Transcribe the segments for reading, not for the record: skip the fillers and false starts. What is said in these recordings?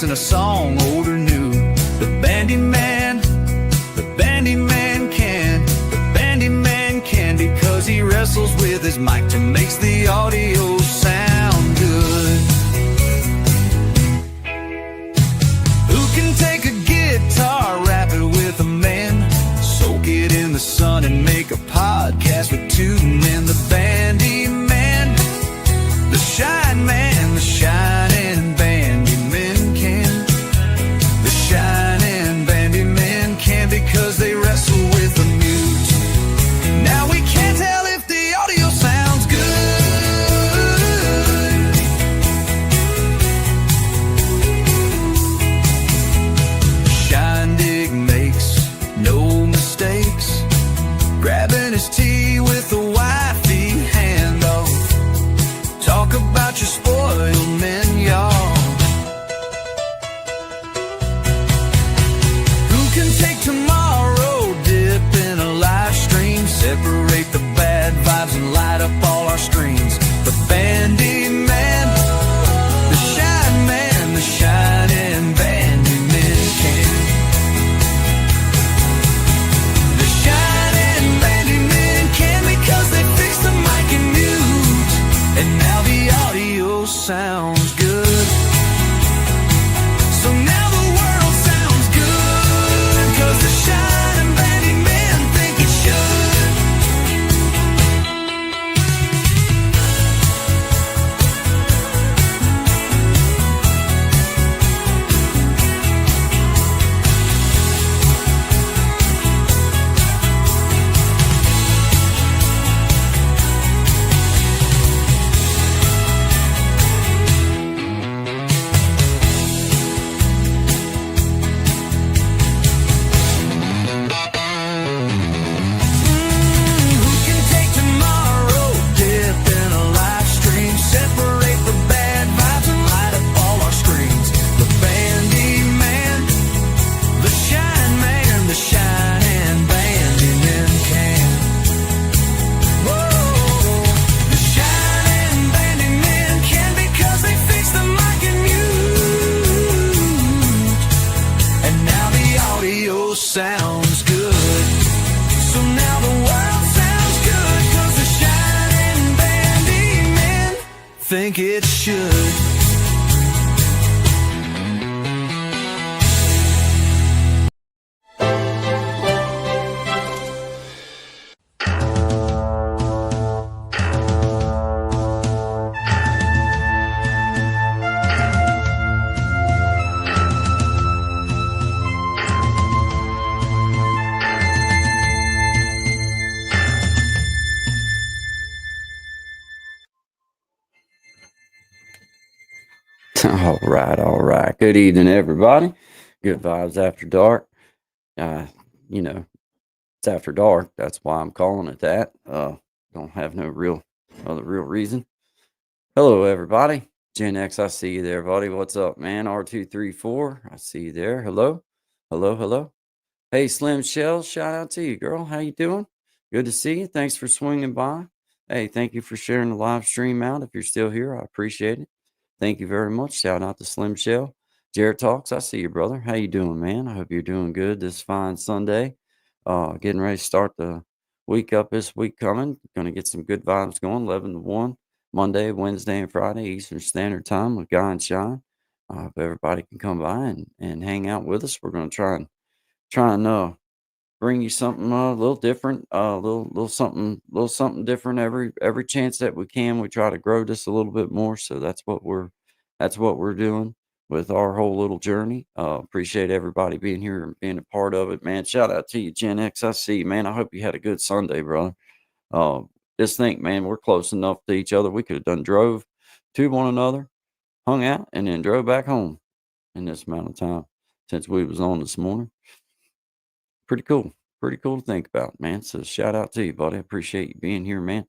in a song, old or new. The Bandy Man can, because he wrestles with his mic to makes the audio sound good. Who can take a guitar, rap it with a man, soak it in the sun and make a podcast with two men? The Bandy Man, the Shine Man, the shining Bandy Men can. The shining Bandy Men can, because they wrestle with the mute. Now we can't tell if the audio sounds good. Shindig makes no mistakes, grabbing his tea with a wifey handoff. Talk about your spoiled men, y'all. Who can take tomorrow, dip in a live stream, separate the bad vibes and light up all our screens? The Bandy Man, the Shine Man, the shining Bandy Men can. The shining Bandy Men can, because they fix the mic and mute, and now the audio sounds good. So now the world sounds good, 'cause the shining Bandy Men think it should. Who can take tomorrow, dip in a live stream, separate the bad vibes and light up all our screens? The Bandy Man, the Shine Man, the shining Bandy Men can. Whoa, the shining Bandy Men can, because they fix the mic and mute, and now the audio sounds good. So now the world sounds good, 'cause the shining Bandy Men think it should. right, all right. Good evening, everybody. Good vibes after dark. Uh, you know, it's after dark. That's why I'm calling it that. Don't have no real reason. Hello, everybody. Gen X, I see you there, buddy. What's up, man? R234, I see you there. Hello, hello. Hey, Slim Shell, shout out to you, girl. How you doing? Good to see you. Thanks for swinging by. Hey, thank you for sharing the live stream out. If you're still here, I appreciate it. Thank you very much. Shout out to Slim Shell. Jared Talks, I see you, brother. How you doing, man? I hope you're doing good this fine Sunday. Getting ready to start the week up this week coming. Gonna get some good vibes going, 11 to 1, Monday, Wednesday, and Friday, Eastern Standard Time with Guy and Shine. I hope everybody can come by and hang out with us. We're gonna try and bring you something a little different, little something different every chance that we can. We try to grow just a little bit more, so that's what we're doing with our whole little journey. Appreciate everybody being here and being a part of it, man. Shout out to you, Gen X. I see you, man. I hope you had a good Sunday, brother. Uh, just think, man, we're close enough to each other. We could have done drove to one another, hung out, and then drove back home in this amount of time since we was on this morning. Pretty cool. Pretty cool to think about, man. So shout out to you, buddy. I appreciate you being here, man.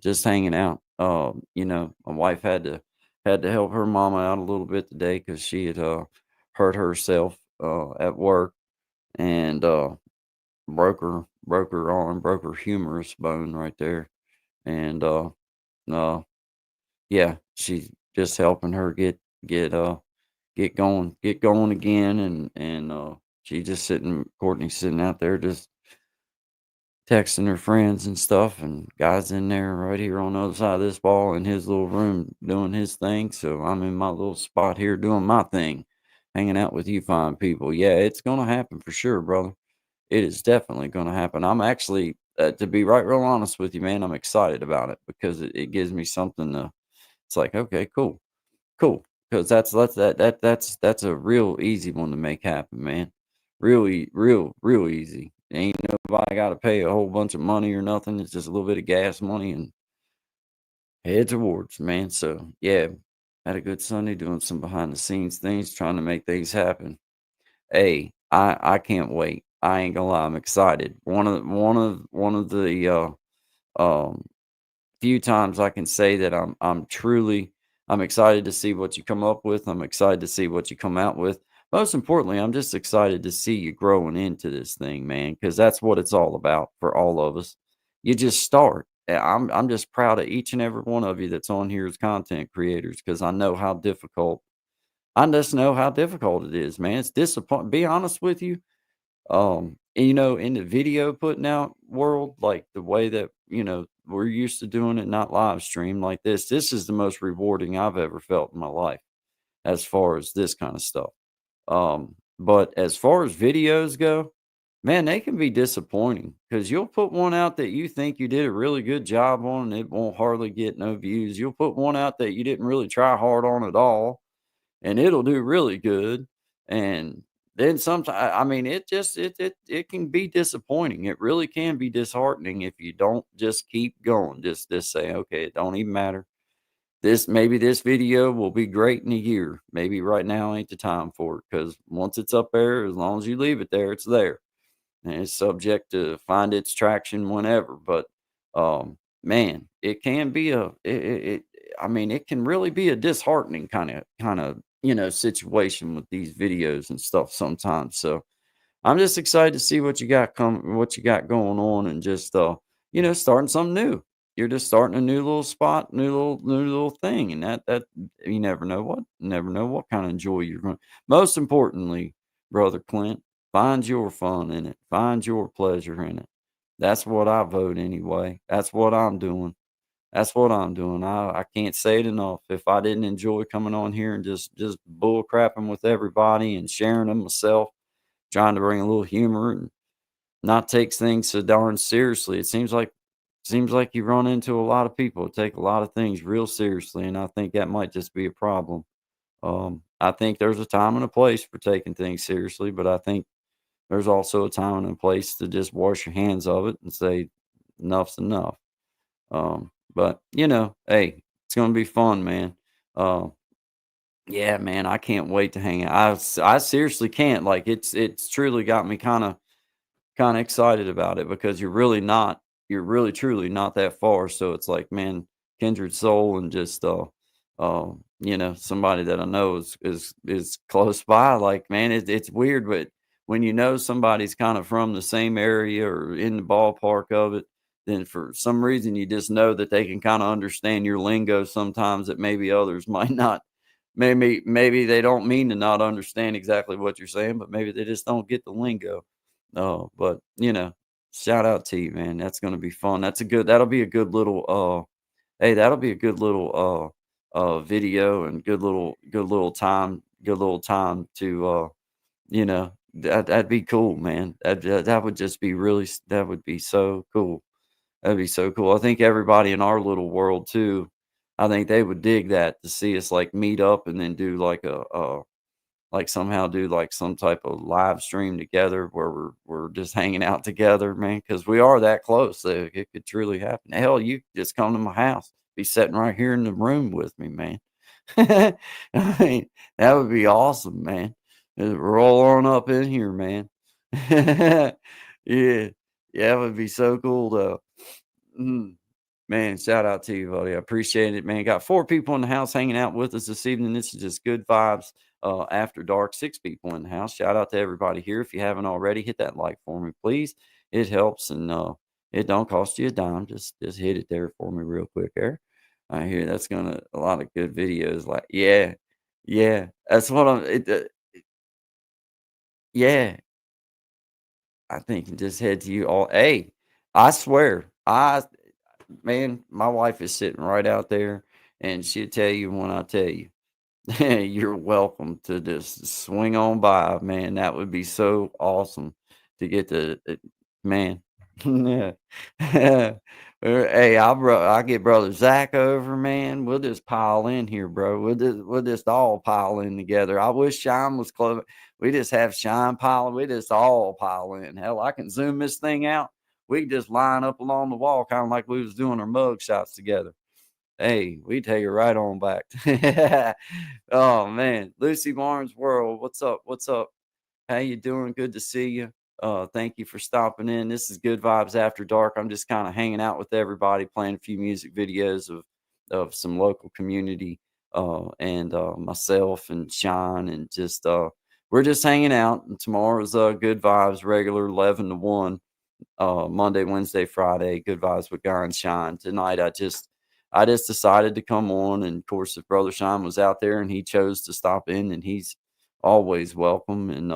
Just hanging out. My wife had to help her mama out a little bit today because she had hurt herself at work and broke her arm, broke her humerus bone right there. And uh yeah, she's just helping her get get going again and she just Courtney's sitting out there just texting her friends and stuff, and guys in there right here on the other side of this ball in his little room doing his thing. So I'm in my little spot here doing my thing, hanging out with you fine people. Yeah, it's gonna happen for sure, brother. It is definitely gonna happen. I'm actually, to be right real honest with you, man, I'm excited about it because it gives me something to. It's like, okay, cool. Cool, because that's a real easy one to make happen, man. Real easy. Ain't nobody gotta pay a whole bunch of money or nothing. It's just a little bit of gas money and head towards, man. So yeah, had a good Sunday doing some behind the scenes things, trying to make things happen. Hey, I can't wait. I ain't gonna lie, I'm excited. One of the um few times I can say that I'm excited to see what you come up with. I'm excited to see what you come out with. Most importantly, I'm just excited to see you growing into this thing, man, because that's what it's all about for all of us. You just start. I'm just proud of each and every one of you that's on here as content creators because I just know how difficult it is, man. It's disappointing. Be honest with you, in the video putting out world, like the way that, we're used to doing it, not live stream like this is the most rewarding I've ever felt in my life as far as this kind of stuff. But as far as videos go, man, they can be disappointing because you'll put one out that you think you did a really good job on and it won't hardly get no views. You'll put one out that you didn't really try hard on at all and it'll do really good. And then sometimes, I mean, it can be disappointing. It really can be disheartening if you don't just keep going. Just say, okay, it don't even matter. Maybe this video will be great in a year. Maybe right now ain't the time for it because once it's up there, as long as you leave it there, it's there and it's subject to find its traction whenever. But man, it can be I mean, it can really be a disheartening kind of situation with these videos and stuff sometimes. So I'm just excited to see what you got going on, and just starting something new. You're just starting a new little spot, new little thing, and that you never know what kind of joy you're going. Most importantly, brother Clint, find your fun in it. Find your pleasure in it. That's what I vote anyway. That's what I'm doing. I can't say it enough. If I didn't enjoy coming on here and just bull crapping with everybody and sharing them myself, trying to bring a little humor and not take things so darn seriously. It seems like you run into a lot of people who take a lot of things real seriously, and I think that might just be a problem. I think there's a time and a place for taking things seriously, but I think there's also a time and a place to just wash your hands of it and say enough's enough. But hey, it's gonna be fun, man. Uh, Yeah, man, I can't wait to hang out. I seriously can't. Like it's truly got me kind of excited about it because you're really truly not that far. So it's like, man, kindred soul and just somebody that I know is close by. Like, man, it's weird, but when you know somebody's kind of from the same area or in the ballpark of it, then for some reason you just know that they can kind of understand your lingo sometimes that maybe others might not. Maybe they don't mean to not understand exactly what you're saying, but maybe they just don't get the lingo. Oh, but, shout out to you, man. That's gonna be fun. That'll be a good little, hey, that'll be a good little, video and good little time to, that'd be cool, man. That would just be that would be so cool. That'd be so cool. I think everybody in our little world too, I think they would dig that to see us, like, meet up and then do, like, somehow do, like, some type of live stream together where we're just hanging out together, man, because we are that close, so it could truly happen. Hell, you could just come to my house, be sitting right here in the room with me, man. I mean, that would be awesome, man. Roll on up in here, man. Yeah. Yeah, it would be so cool, though. Mm. Man, shout out to you, buddy. I appreciate it, man. Got 4 people in the house hanging out with us this evening. This is just good vibes after dark. 6 people in the house. Shout out to everybody here. If you haven't already, hit that like for me, please. It helps and it don't cost you a dime. Just hit it there for me real quick there. I hear that's gonna a lot of good videos. Like, yeah, yeah. That's what yeah. I think just head to you all. Hey, I swear, man, my wife is sitting right out there, and she'll tell you when I tell you. You're welcome to just swing on by, man. That would be so awesome to get to, man. Yeah. Hey, I get brother Zach over, man. We'll just pile in here, bro. We'll just all pile in together. I wish Shine was close. We just have Shine piling. We just all pile in. Hell, I can zoom this thing out. We can just line up along the wall, kind of like we was doing our mug shots together. Hey, we take it right on back. Oh man, Lucy Barnes World, what's up? What's up? How you doing? Good to see you. Thank you for stopping in. This is Good Vibes After Dark. I'm just kind of hanging out with everybody, playing a few music videos of some local community, and myself and Sean, and just we're just hanging out. And tomorrow's Good Vibes regular 11 to 1. Monday, Wednesday, Friday, Good Vibes with Guy and Shine. Tonight, I just decided to come on, and of course, if Brother Shine was out there and he chose to stop in, and he's always welcome. And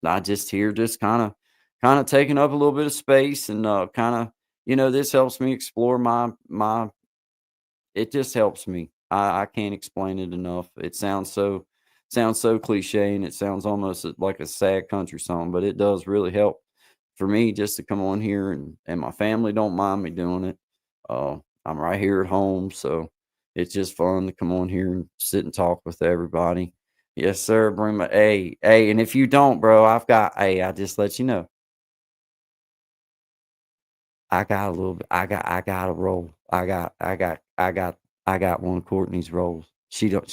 I just here, just kind of taking up a little bit of space, and kind of, this helps me explore my. It just helps me. I can't explain it enough. It sounds so cliche, and it sounds almost like a sad country song, but it does really help for me just to come on here, and my family don't mind me doing it. I'm right here at home, so it's just fun to come on here and sit and talk with everybody. Yes, sir. Bring my hey, and if you don't, bro, I just let you know. I got a little bit. I got a roll. I got one of Courtney's rolls. She don't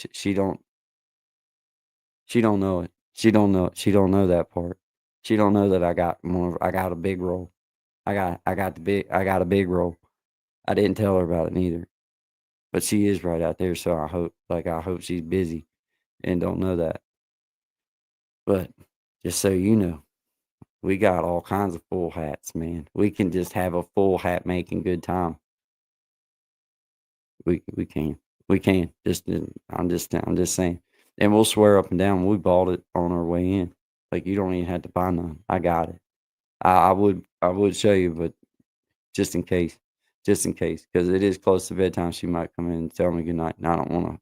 know it. She don't know it. She don't know that part. She don't know that I got a big roll. I got a big roll. I didn't tell her about it neither. But she is right out there, so I hope she's busy and don't know that. But just so you know, we got all kinds of full hats, man. We can just have a full hat making good time. We can. We can. I'm just saying. And we'll swear up and down we bought it on our way in. Like, you don't even have to buy none. I got it. I would show you, but just in case. Just in case, because it is close to bedtime. She might come in and tell me goodnight, and I don't want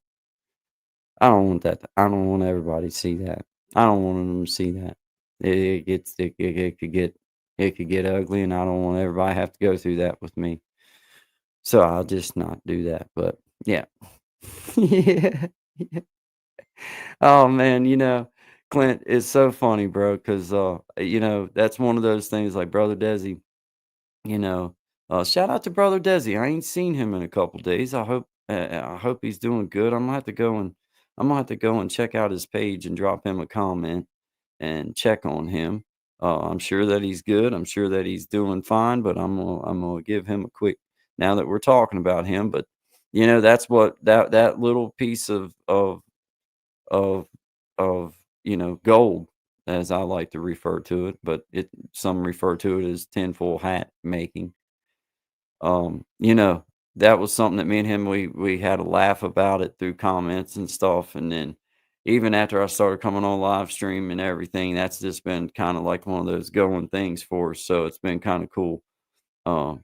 everybody to see that. I don't want them to see that. It could get ugly, and I don't want everybody to have to go through that with me. So I'll just not do that. But yeah. Yeah. Yeah. Oh man, Clint, is so funny, bro, because that's one of those things like Brother Desi, you know. Shout out to Brother Desi. I ain't seen him in a couple days. I hope he's doing good. I'm gonna have to go and I'm gonna have to go and check out his page and drop him a comment and check on him. I'm sure that he's good. I'm sure that he's doing fine, but I'm gonna give him a quick now that we're talking about him. But that's what that little piece of of gold, as I like to refer to it, but some refer to it as tinfoil hat making. um, you know, that was something that me and him, we had a laugh about it through comments and stuff, and then even after I started coming on live stream and everything, that's just been kinda like one of those going things for us, so it's been kinda cool. Um,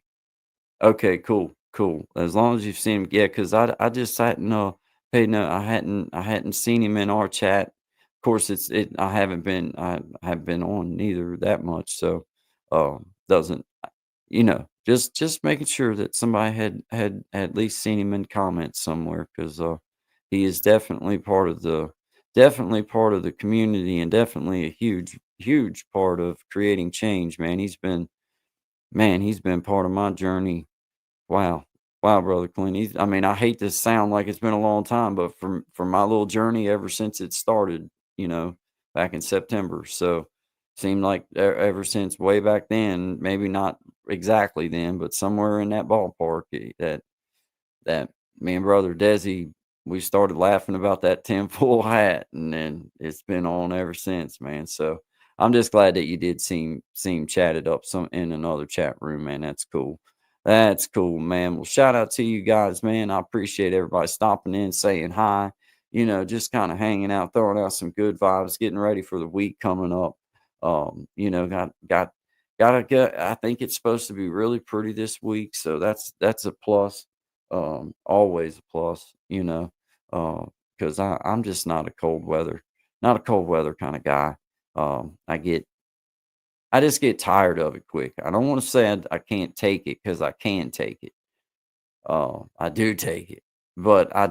okay, cool, cool. As long as you've seen him, yeah, because I just hadn't, paid no I hadn't seen him in our chat. Of course, I haven't been on neither that much, so, doesn't just making sure that somebody had at least seen him in comments somewhere, 'cause, he is definitely part of the community and definitely a huge, huge part of creating change, man. He's been part of my journey. Wow. Wow, brother Clint. I mean, I hate to sound like it's been a long time, but from my little journey ever since it started, you know, back in September. So seemed like ever since way back then, maybe not exactly then, but somewhere in that ballpark, that me and brother Desi, we started laughing about that tinfoil hat, and then it's been on ever since, man. So I'm just glad that you did seem chatted up some in another chat room, man. That's cool. That's cool, man. Well, shout out to you guys, man. I appreciate everybody stopping in, saying hi, just kind of hanging out, throwing out some good vibes, getting ready for the week coming up. Gotta get, I think it's supposed to be really pretty this week, so that's a plus. Always a plus, because I'm just not a cold weather kind of guy. Um, I get, I just get tired of it quick. I don't want to say I can't take it, because I can take it. I do take it, but I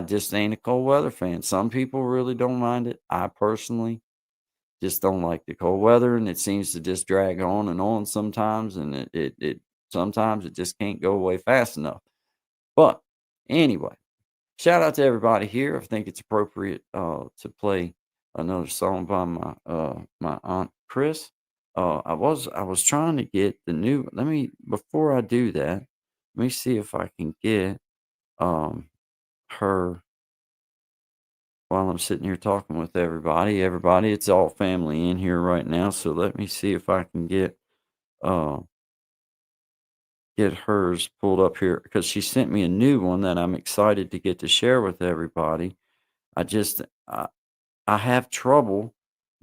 just ain't a cold weather fan. Some people really don't mind it. I personally just don't like the cold weather, and it seems to just drag on sometimes, and it sometimes it just can't go away fast enough. But anyway, shout out to everybody here. I think it's appropriate to play another song by my aunt Chris. I was trying to get the new. Let me before I do that. Let me see if I can get um her while I'm sitting here talking with everybody. Everybody, it's all family in here right now. So let me see if I can uh get hers pulled up here, because she sent me a new one that I'm excited to get to share with everybody. I just I have trouble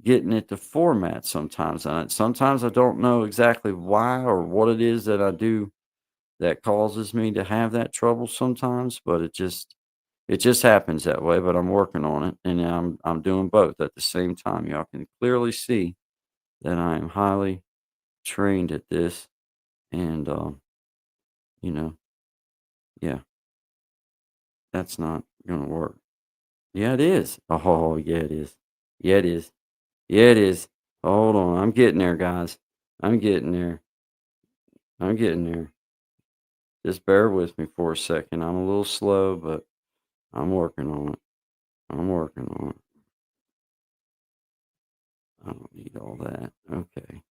getting it to format sometimes. And sometimes I don't know exactly why or what it is that I do that causes me to have that trouble sometimes, but it just happens that way, but I'm working on it, and I'm doing both at the same time. Y'all can clearly see that I am highly trained at this, and you know, yeah, that's not gonna work. Yeah, it is. Oh, yeah, it is. Yeah, it is. Yeah, it is. Hold on. I'm getting there, guys. I'm getting there. I'm getting there. Just bear with me for a second. I'm a little slow, but I'm working on it. I'm working on it. I don't need all that. Okay.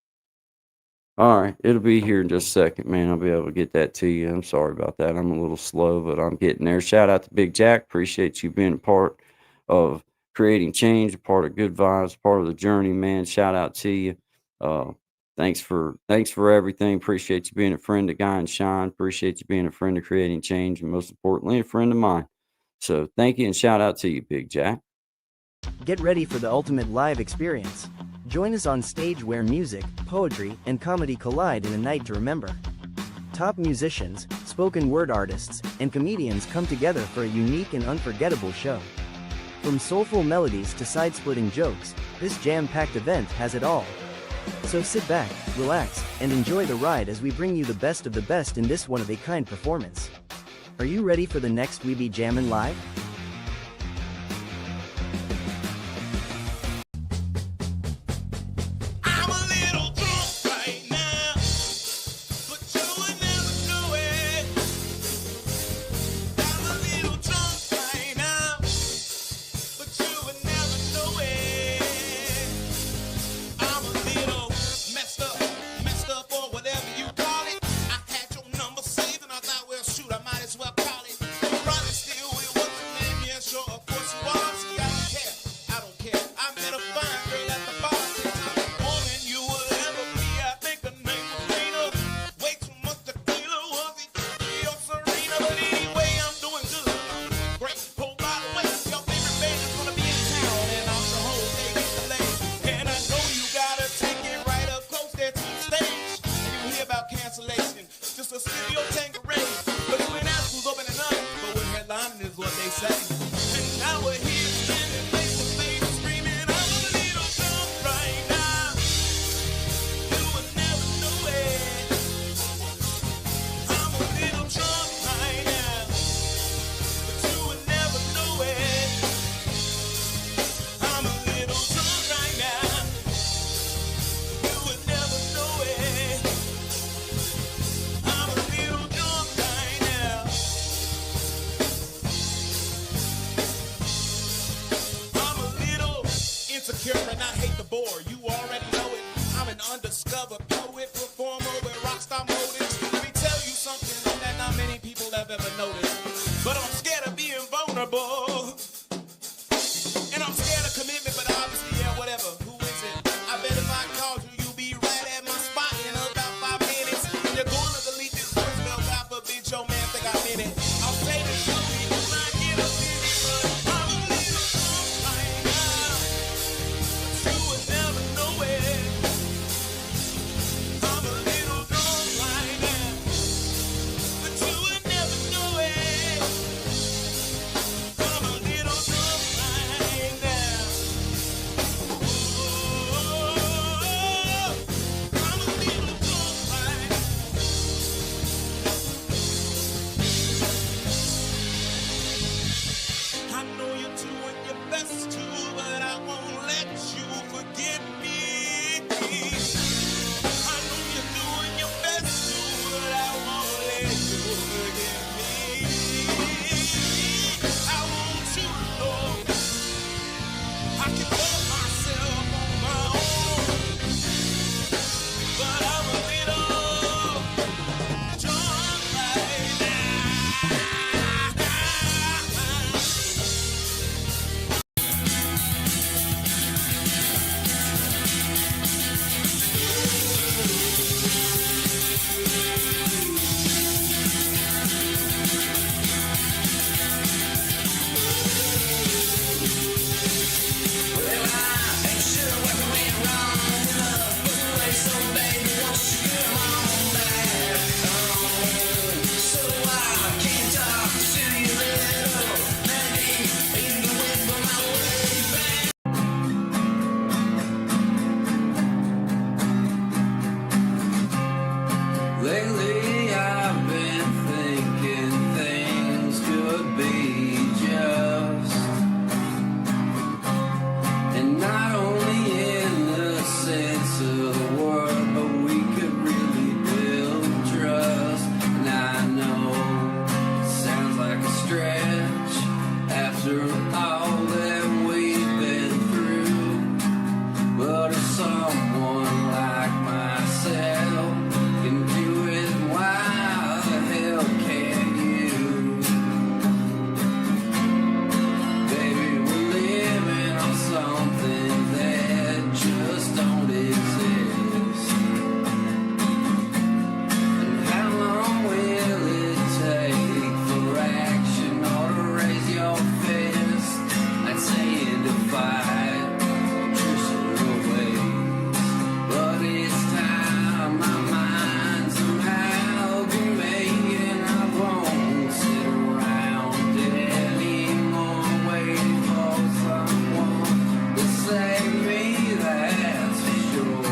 All right. It'll be here in just a second, man. I'll be able to get that to you. I'm sorry about that. I'm a little slow, but I'm getting there. Shout out to Big Jack. Appreciate you being a part of creating change, a part of good vibes, part of the journey, man. Shout out to you. Uh, thanks for everything. Appreciate you being a friend to Guy and Shine. Appreciate you being a friend of creating change, and most importantly, a friend of mine. So thank you and shout out to you, Big Jack. Get ready for the ultimate live experience. Join us on stage where music, poetry, and comedy collide in a night to remember. Top musicians, spoken word artists, and comedians come together for a unique and unforgettable show. From soulful melodies to side-splitting jokes, this jam-packed event has it all. So sit back, relax, and enjoy the ride as we bring you the best of the best in this one-of-a-kind performance. Are you ready for the next We Be Jammin' Live? I'm a little drunk right now, but you would never know it. I'm a little drunk right now, insecure and I hate the bore. You already know it. I'm an undiscovered poet, performer with rockstar motives. Let me tell you something that not many people have ever noticed. But I'm scared of being vulnerable. And I'm scared of commitment, but obviously, yeah, whatever. Who is it? I bet if I called you, you'll be right at my spot in about 5 minutes. And you're going to delete this voicemail. God forbid your man think I meant it. I'll say this slowly when I get up in it, but I'm a little drunk right now. You would never know it. I'm a little drunk right now, but you would never know it. I'm a little drunk right now. I'm a little drunk right now. I know you're doing your best to, but I won't let you forget me. I know you're doing your best to, but I won't let you forget me. I want you to know I can love myself on my own, but I'm a little drunk right now. Lately I've been thinking things could be just, and not only in the sense of the word, but we could really build trust. And I know it sounds like a stretch after all that we've been through, but if someone like myself can do it, why the hell can't you? Baby, we're living on something that just don't exist. And how long will it take for action or to raise your fist and saying to fight traditional ways? But it's time my mind somehow can make it. I won't sit around anymore waiting for someone to save me, that's for sure.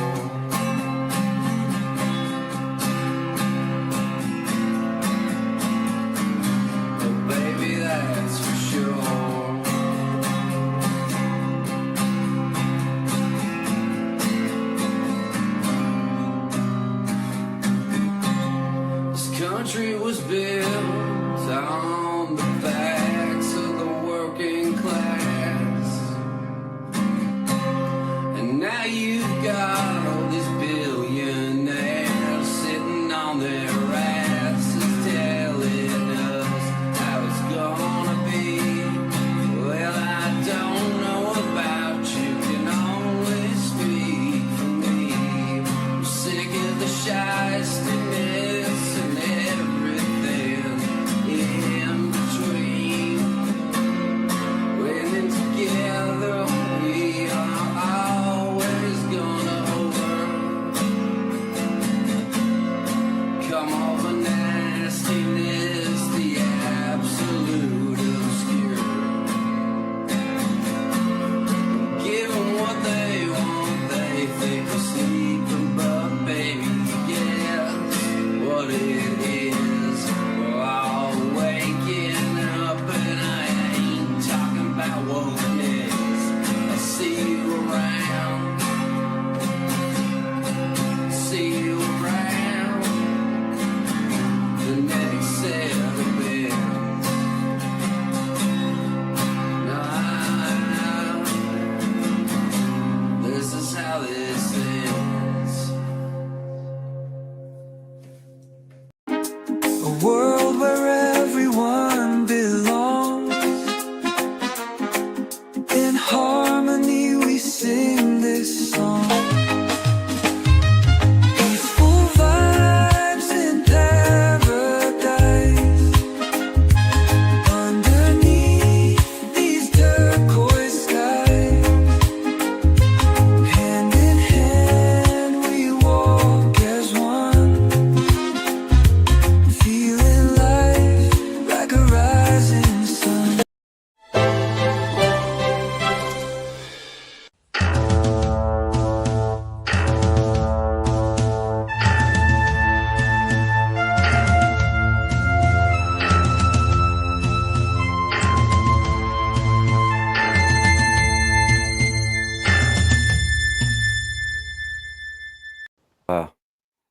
Oh baby, that's for sure. This country was built on the backs of the working class, and now you've got all these billionaires sitting on their asses telling us how it's gonna be. Well, I don't know about you, can only speak for me. I'm sick of the shystiness and everything in between. When together we are always gonna hold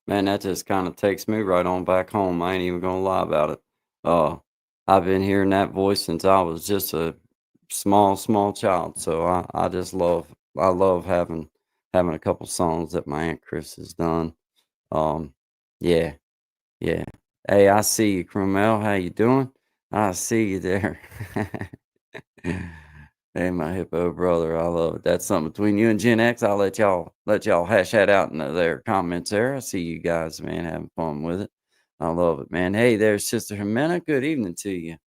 Man, that just kind of takes me right on back home. I ain't even gonna lie about it. Uh, I've been hearing that voice since I was just a small child. So I just I love having a couple songs that my Aunt Chris has done. Um, yeah, yeah. Hey, I see you, Cromel. How you doing? I see you there. Hey, my hippo brother, I love it. That's something between you and Gen X. I'll let y'all hash that out in their comments there. I see you guys, man, having fun with it. I love it, man. Hey there, Sister Jimena. Good evening to you.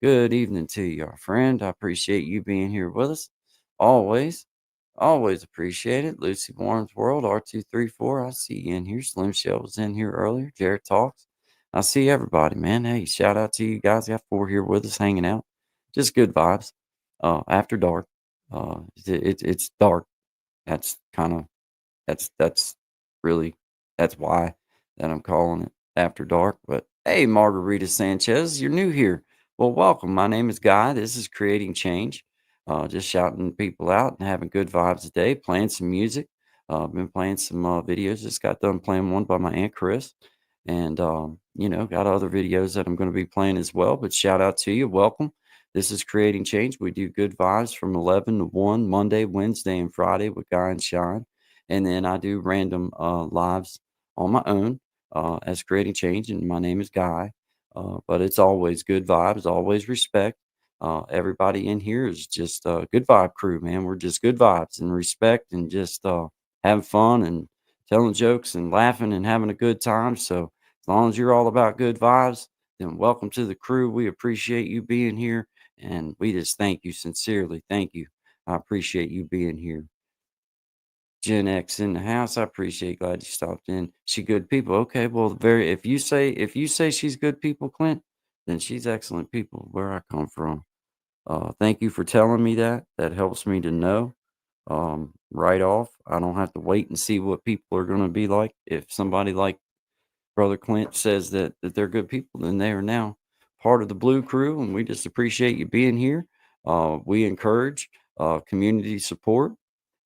Good evening to you, our friend. I appreciate you being here with us. Always, always appreciate it. Lucy Warren's World, R234. I see you in here. Slim Shell was in here earlier. Jared Talks. I see everybody, man. Hey, shout out to you guys. Got 4 here with us hanging out. Just good vibes. After dark. It's dark. That's kind of that's really that's why that I'm calling it after dark. But hey, Margarita Sanchez, you're new here. Well, welcome. My name is Guy. This is Creating Change. Just shouting people out and having good vibes today, playing some music. I've been playing some videos. Just got done playing one by my Aunt Chris. And, got other videos that I'm going to be playing as well. But shout out to you. Welcome. This is Creating Change. We do good vibes from 11 to 1, Monday, Wednesday, and Friday with Guy and Shine. And then I do random lives on my own as Creating Change. And my name is Guy. But it's always good vibes, always respect. Everybody in here is just a good vibe crew, man. We're just good vibes and respect and just having fun and telling jokes and laughing and having a good time. So as long as you're all about good vibes, then welcome to the crew. We appreciate you being here. And we just thank you sincerely. Thank you. I appreciate you being here. Gen X in the house. I appreciate. Glad you stopped in. She good people. Okay, well, if you say she's good people, Clint, then she's excellent people. Where I come from. Thank you for telling me that. That helps me to know. Right off. I don't have to wait and see what people are going to be like. If somebody like Brother Clint says that they're good people, then they are now part of the Blue Crew, and we just appreciate you being here. We encourage community support.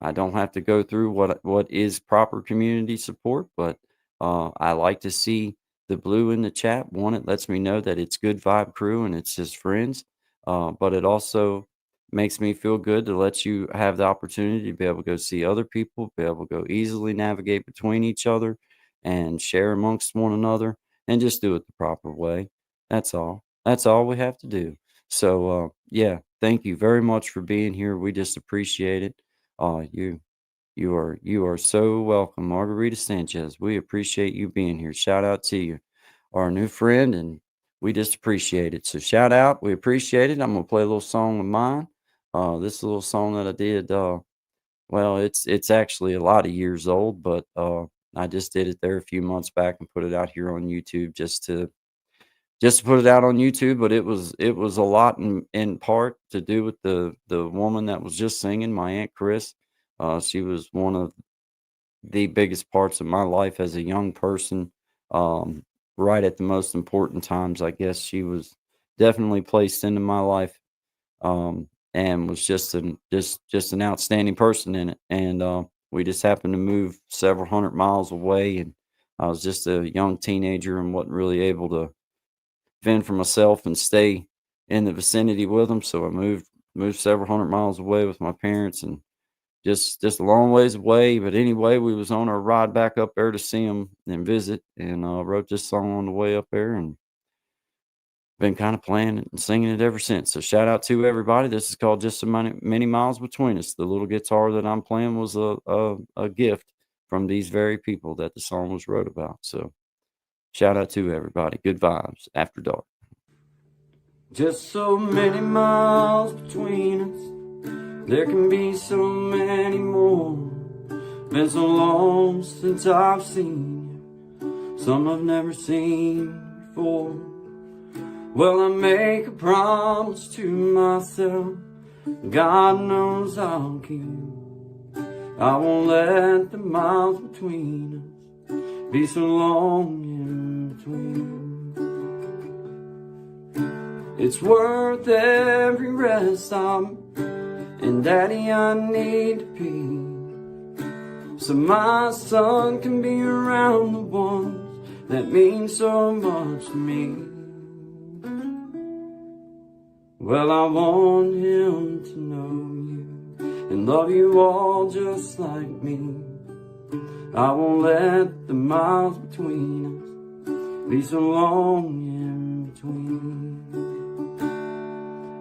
I don't have to go through what is proper community support, but I like to see the blue in the chat. One, it lets me know that it's good vibe crew and it's just friends. But it also makes me feel good to let you have the opportunity to be able to go see other people, be able to go easily navigate between each other and share amongst one another and just do it the proper way. That's all. That's all we have to do. So, yeah, thank you very much for being here. We just appreciate it. You are so welcome, Margarita Sanchez. We appreciate you being here. Shout out to you, our new friend, and we just appreciate it. So shout out, we appreciate it. I'm gonna play a little song of mine. This little song that I did. Well, it's actually a lot of years old, but I just did it there a few months back and put it out here on YouTube just to put it out on YouTube. But it was a lot in part to do with the woman that was just singing, my Aunt Chris. She was one of the biggest parts of my life as a young person. Right at the most important times, I guess she was definitely placed into my life, and was just an outstanding person in it. And we just happened to move several hundred miles away, and I was just a young teenager and wasn't really able to fend for myself and stay in the vicinity with them. So I moved several hundred miles away with my parents, and just a long ways away. But anyway, we was on our ride back up there to see him and visit, and wrote this song on the way up there, and been kind of playing it and singing it ever since. So shout out to everybody. This is called Just So Many Miles Between Us. The little guitar that I'm playing was a gift from these very people that the song was wrote about. So shout out to everybody. Good vibes after dark. Just so many miles between us, there can be so many more. Been so long since I've seen you, some I've never seen before. Well, I make a promise to myself, God knows I'll keep. I won't let the miles between us be so long in between. It's worth every rest stop, and Daddy, I need to pee. so my son can be around the ones that mean so much to me. Well, I want him to know you and love you all just like me. I won't let the miles between us be so long in between.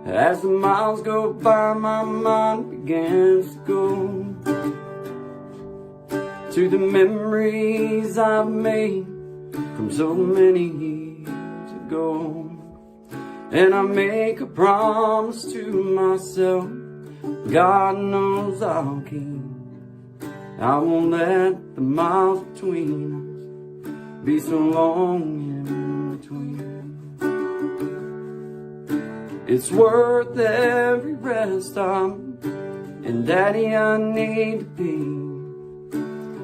As the miles go by, my mind begins to go to the memories I've made from so many years ago. And I make a promise to myself, God knows I'll keep. I won't let the miles between us be so long in between. It's worth every rest I'm, and Daddy, I need to be,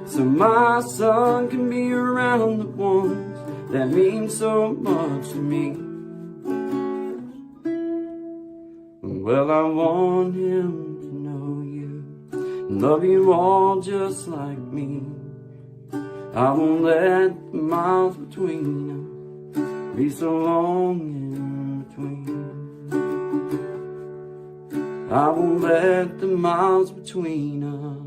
so my son can be around the ones that mean so much to me. Well, I want him to know you and love you all just like me. I won't let the miles between us be so long in between. I won't let the miles between us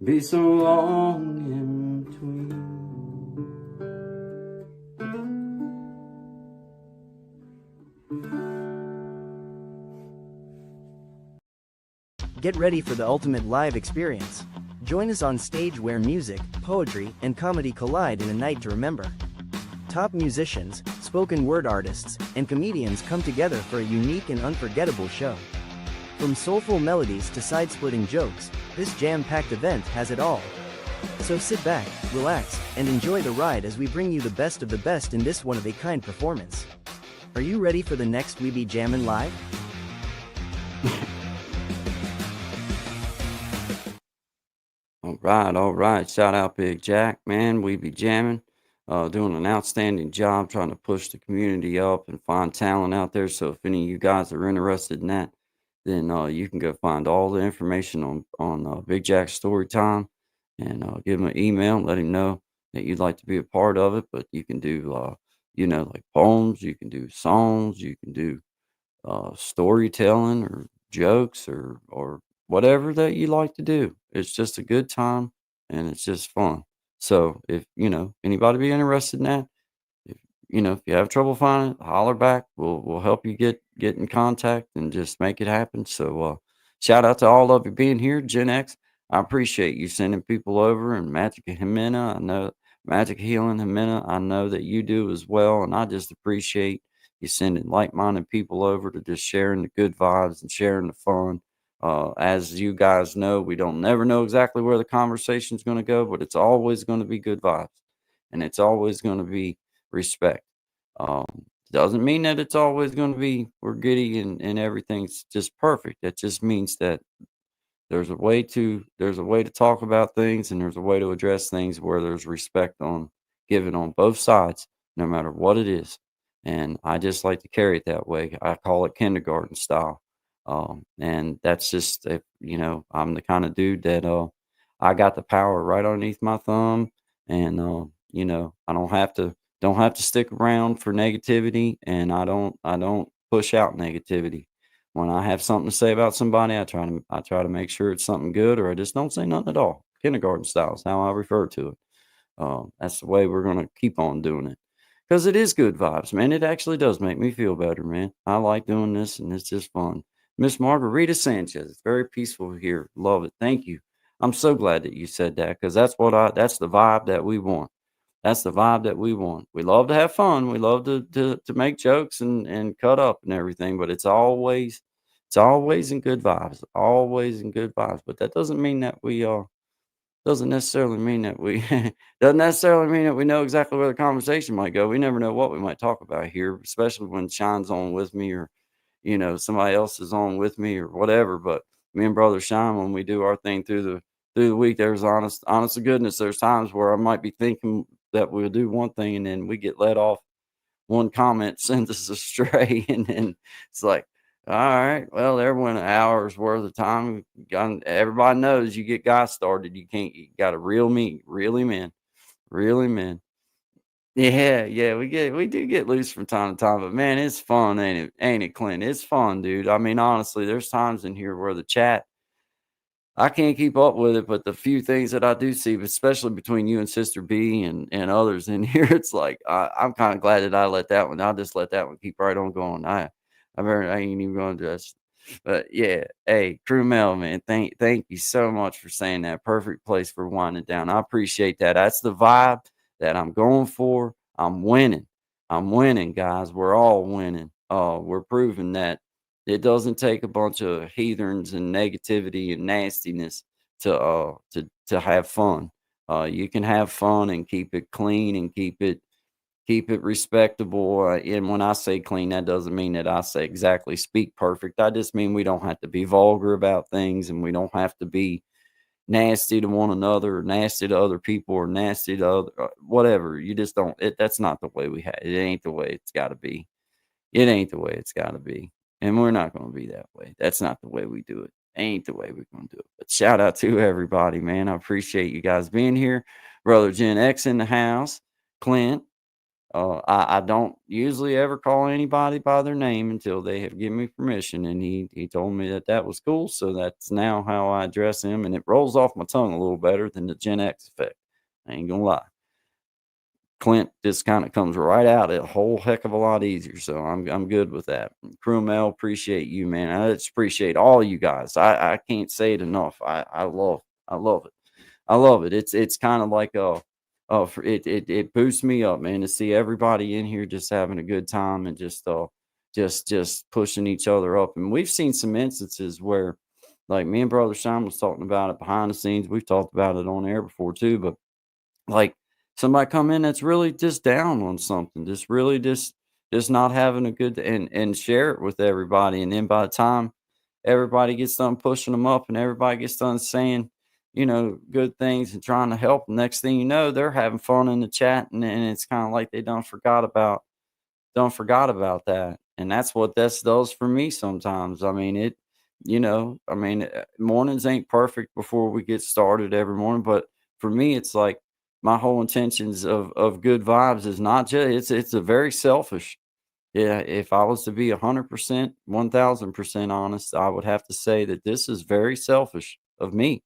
be so long in between. Get ready for the ultimate live experience. Join us on stage where music, poetry, and comedy collide in a night to remember. Top musicians, spoken word artists, and comedians come together for a unique and unforgettable show. From soulful melodies to side-splitting jokes, this jam-packed event has it all. So sit back, relax, and enjoy the ride as we bring you the best of the best in this one-of-a-kind performance. Are you ready for the next We Be Jammin' Live? All right. Shout out Big Jack, man. We be jamming, doing an outstanding job trying to push the community up and find talent out there. So if any of you guys are interested in that, then you can go find all the information on Big Jack's story time, and give him an email and let him know that you'd like to be a part of it. But you can do like poems, you can do songs, you can do storytelling or jokes or whatever that you like to do. It's just a good time and it's just fun. So if anybody be interested in that, if you have trouble finding it, holler back. We'll help you get in contact and just make it happen. So shout out to all of you being here, Gen X. I appreciate you sending people over, and Magic Jimena. I know Magic Healing Jimena. I know that you do as well, and I just appreciate you sending like-minded people over to just sharing the good vibes and sharing the fun. As you guys know, we don't never know exactly where the conversation is going to go, but it's always going to be good vibes, and it's always going to be respect. Um, doesn't mean that it's always going to be we're giddy and everything's just perfect. That just means that there's a way to talk about things, and there's a way to address things where there's respect on given on both sides, no matter what it is. And I just like to carry it that way. I call it kindergarten style. And that's just I'm the kind of dude that I got the power right underneath my thumb, and I don't have to stick around for negativity, and I don't push out negativity. When I have something to say about somebody, I try to make sure it's something good, or I just don't say nothing at all. Kindergarten style is how I refer to it. That's the way we're gonna keep on doing it, because it is good vibes, man. It actually does make me feel better, man. I like doing this, and it's just fun. Miss Margarita Sanchez, it's very peaceful here. Love it. Thank you. I'm so glad that you said that, because that's the vibe that we want. That's the vibe that we want. We love to have fun. We love to make jokes and cut up and everything, but it's always in good vibes. Always in good vibes. But that doesn't mean that we doesn't necessarily mean that we doesn't necessarily mean that we know exactly where the conversation might go. We never know what we might talk about here, especially when Shine's on with me, or somebody else is on with me, or whatever. But me and Brother Shine, when we do our thing through the week, there's honest to goodness, there's times where I might be thinking that we'll do one thing, and then we get let off one comment, sends us astray, and then it's like, All right. Well, there went an hour's worth of time. Everybody knows you get guys started. You got to reel him in, reel him in. Yeah, yeah, we do get loose from time to time, but man, it's fun, ain't it, Clint? It's fun, dude. I mean, honestly, there's times in here where the chat I can't keep up with it, but the few things that I do see, especially between you and Sister B and others in here, it's like I'm kind of glad that I let that one. I'll just let that one keep right on going. I ain't even going to just. But yeah, hey, Crew Mel, man, thank you so much for saying that. Perfect place for winding down. I appreciate that. That's the vibe that I'm going for. I'm winning. I'm winning, guys. We're all winning. We're proving that it doesn't take a bunch of heathens and negativity and nastiness to have fun. You can have fun and keep it clean and keep it respectable. And when I say clean, that doesn't mean that I say exactly speak perfect. I just mean we don't have to be vulgar about things, and we don't have to be nasty to one another, or nasty to other people, or nasty to other whatever. You just don't. That's not the way we have. It ain't the way it's got to be. It ain't the way it's got to be. And we're not going to be that way. That's not the way we do it. Ain't the way we're going to do it. But shout out to everybody, man. I appreciate you guys being here. Brother Gen X in the house. Clint. I don't usually ever call anybody by their name until they have given me permission. And he told me that was cool. So that's now how I address him. And it rolls off my tongue a little better than the Gen X effect. I ain't going to lie. Clint just kind of comes right out a whole heck of a lot easier. So I'm good with that. Crew Mel, appreciate you, man. I just appreciate all you guys. I can't say it enough. I love it. I love it. It's kind of like it boosts me up, man, to see everybody in here just having a good time and just pushing each other up. And we've seen some instances where, like, me and Brother Sean was talking about it behind the scenes. We've talked about it on air before too, but like somebody come in that's really just down on something, just really just not having a good, and share it with everybody. And then by the time everybody gets done pushing them up and everybody gets done saying, good things and trying to help, next thing you know, they're having fun in the chat, and it's kind of like they don't forgot about that. And that's what this does for me sometimes. I mean, mornings ain't perfect before we get started every morning, but for me, it's like my whole intentions of good vibes is not just, it's a very selfish. Yeah. If I was to be 100%, 1000% honest, I would have to say that this is very selfish of me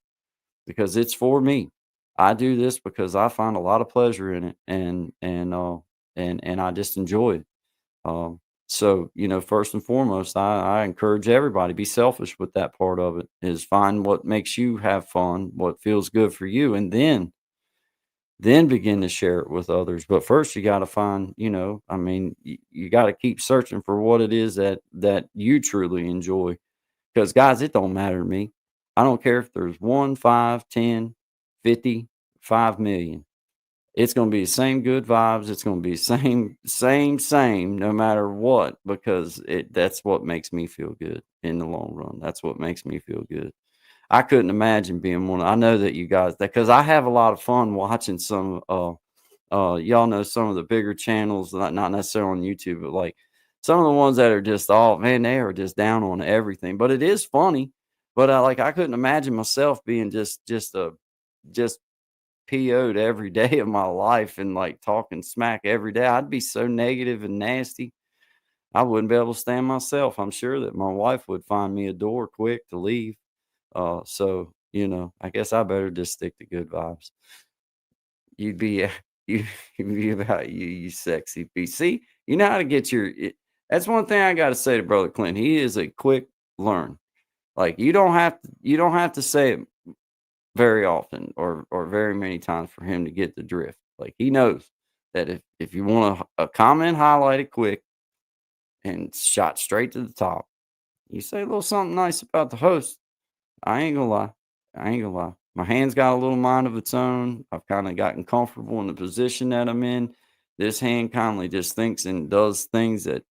because it's for me. I do this because I find a lot of pleasure in it, and I just enjoy it. So, first and foremost, I encourage everybody be selfish with that part of it, is find what makes you have fun, what feels good for you, and then begin to share it with others. But first you got to find, you got to keep searching for what it is that you truly enjoy. Because guys, it don't matter to me. I don't care if there's 1, 5, 10, 50, 5 million. It's going to be the same good vibes. It's going to be same, no matter what, because that's what makes me feel good in the long run. That's what makes me feel good. I couldn't imagine being one. I know that you guys, because I have a lot of fun watching some, y'all know some of the bigger channels, not necessarily on YouTube, but like some of the ones that are just man, they are just down on everything, but it is funny. But I couldn't imagine myself being just PO'd every day of my life and like talking smack every day. I'd be so negative and nasty. I wouldn't be able to stand myself. I'm sure that my wife would find me a door quick to leave. So, I guess I better just stick to good vibes. You'd be, you'd be about you sexy B. See, you know how to get that's one thing I got to say to Brother Clint. He is a quick learn. Like you don't have to say it very often or very many times for him to get the drift. Like he knows that if you want a comment highlighted quick and shot straight to the top, you say a little something nice about the host. I ain't gonna lie. My hand's got a little mind of its own. I've kind of gotten comfortable in the position that I'm in. This hand kindly just thinks and does things that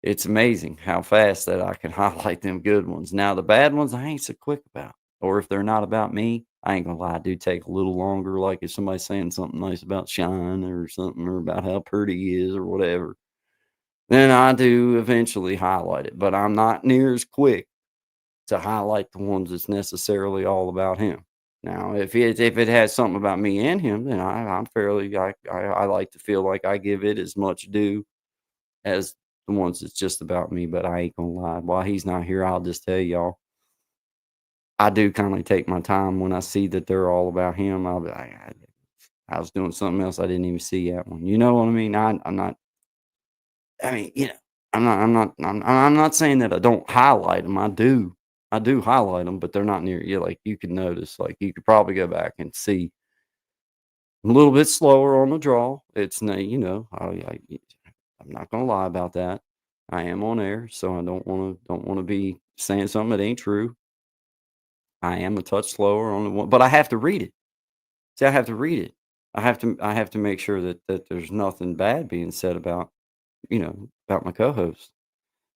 it's amazing how fast that I can highlight them good ones. Now, the bad ones, I ain't so quick about. Or if they're not about me, I ain't gonna lie, I do take a little longer. Like if somebody's saying something nice about Shine or something, or about how pretty he is or whatever. then I do eventually highlight it, but I'm not near as quick to highlight the ones that's necessarily all about him. Now, if it has something about me and him, then I'm fairly I like to feel like I give it as much due as the ones that's just about me. But I ain't gonna lie, while he's not here, I'll just tell y'all, I do kind of take my time when I see that they're all about him. I'll be like, I was doing something else I didn't even see that one. You know what I mean? I'm not. I mean, I'm not saying that I don't highlight them. I do highlight them, but they're not near you. Like you could notice, like you could probably go back and see a little bit slower on the draw. It's no, I'm not gonna lie about that. I am on air, so I don't want to be saying something that ain't true. I am a touch slower on the one, but I have to read it. See, I have to read it. I have to make sure that there's nothing bad being said about my co-host.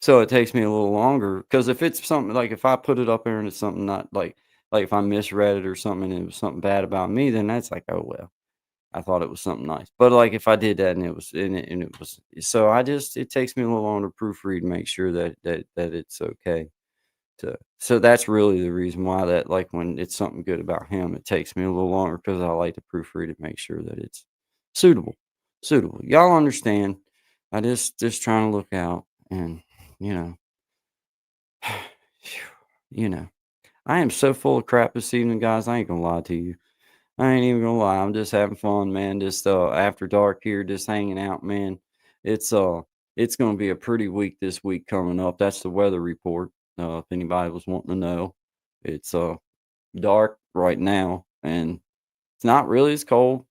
So it takes me a little longer because if it's something like if I put it up there and it's something not like if I misread it or something and it was something bad about me, then that's like, oh well, I thought it was something nice. But like if I did that and it was so it takes me a little longer to proofread and make sure that it's okay to so that's really the reason why that like when it's something good about him, it takes me a little longer because I like to proofread it, make sure that it's suitable. Suitable. Y'all understand. I just trying to look out and you know you know. I am so full of crap this evening, guys. I ain't gonna lie to you. I ain't even gonna lie. I'm just having fun, man. Just after dark here, just hanging out, man. It's uh it's gonna be a pretty week this week coming up. That's the weather report. If anybody was wanting to know. It's dark right now and it's not really as cold.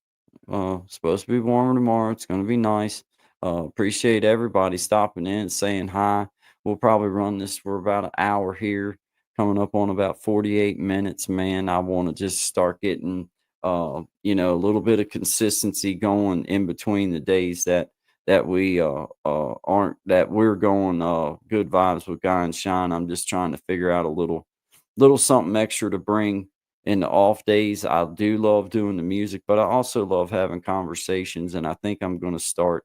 Supposed to be warmer tomorrow. It's gonna be nice. Appreciate everybody stopping in and saying hi. We'll probably run this for about an hour here, coming up on about 48 minutes, man. I want to just start getting a little bit of consistency going in between the days that we aren't that we're going good vibes with Guy and Shine. I'm just trying to figure out a little something extra to bring in the off days. I do love doing the music, but I also love having conversations. And I think I'm going to start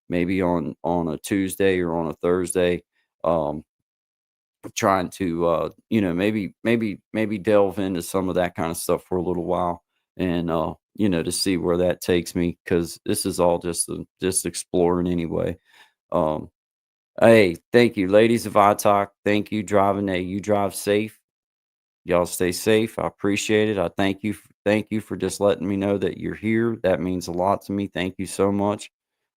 maybe on a Tuesday or on a Thursday, um, trying to maybe delve into some of that kind of stuff for a little while, and to see where that takes me because this is all just exploring anyway. Um, hey, thank you, ladies of iTalk. Thank you, driving. Hey, you drive safe. Y'all stay safe. I appreciate it. I thank you for just letting me know that you're here. That means a lot to me. Thank you so much.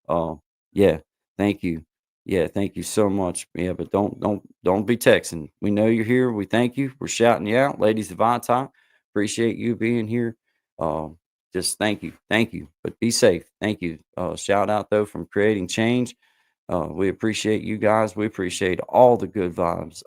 Uh, yeah, thank you. Yeah, thank you so much. Yeah, but don't be texting. We know you're here. We thank you. We're shouting you out, ladies of iTalk. Appreciate you being here. Just thank you. But be safe. Thank you. Shout out though from Creating Change. We appreciate you guys. We appreciate all the good vibes,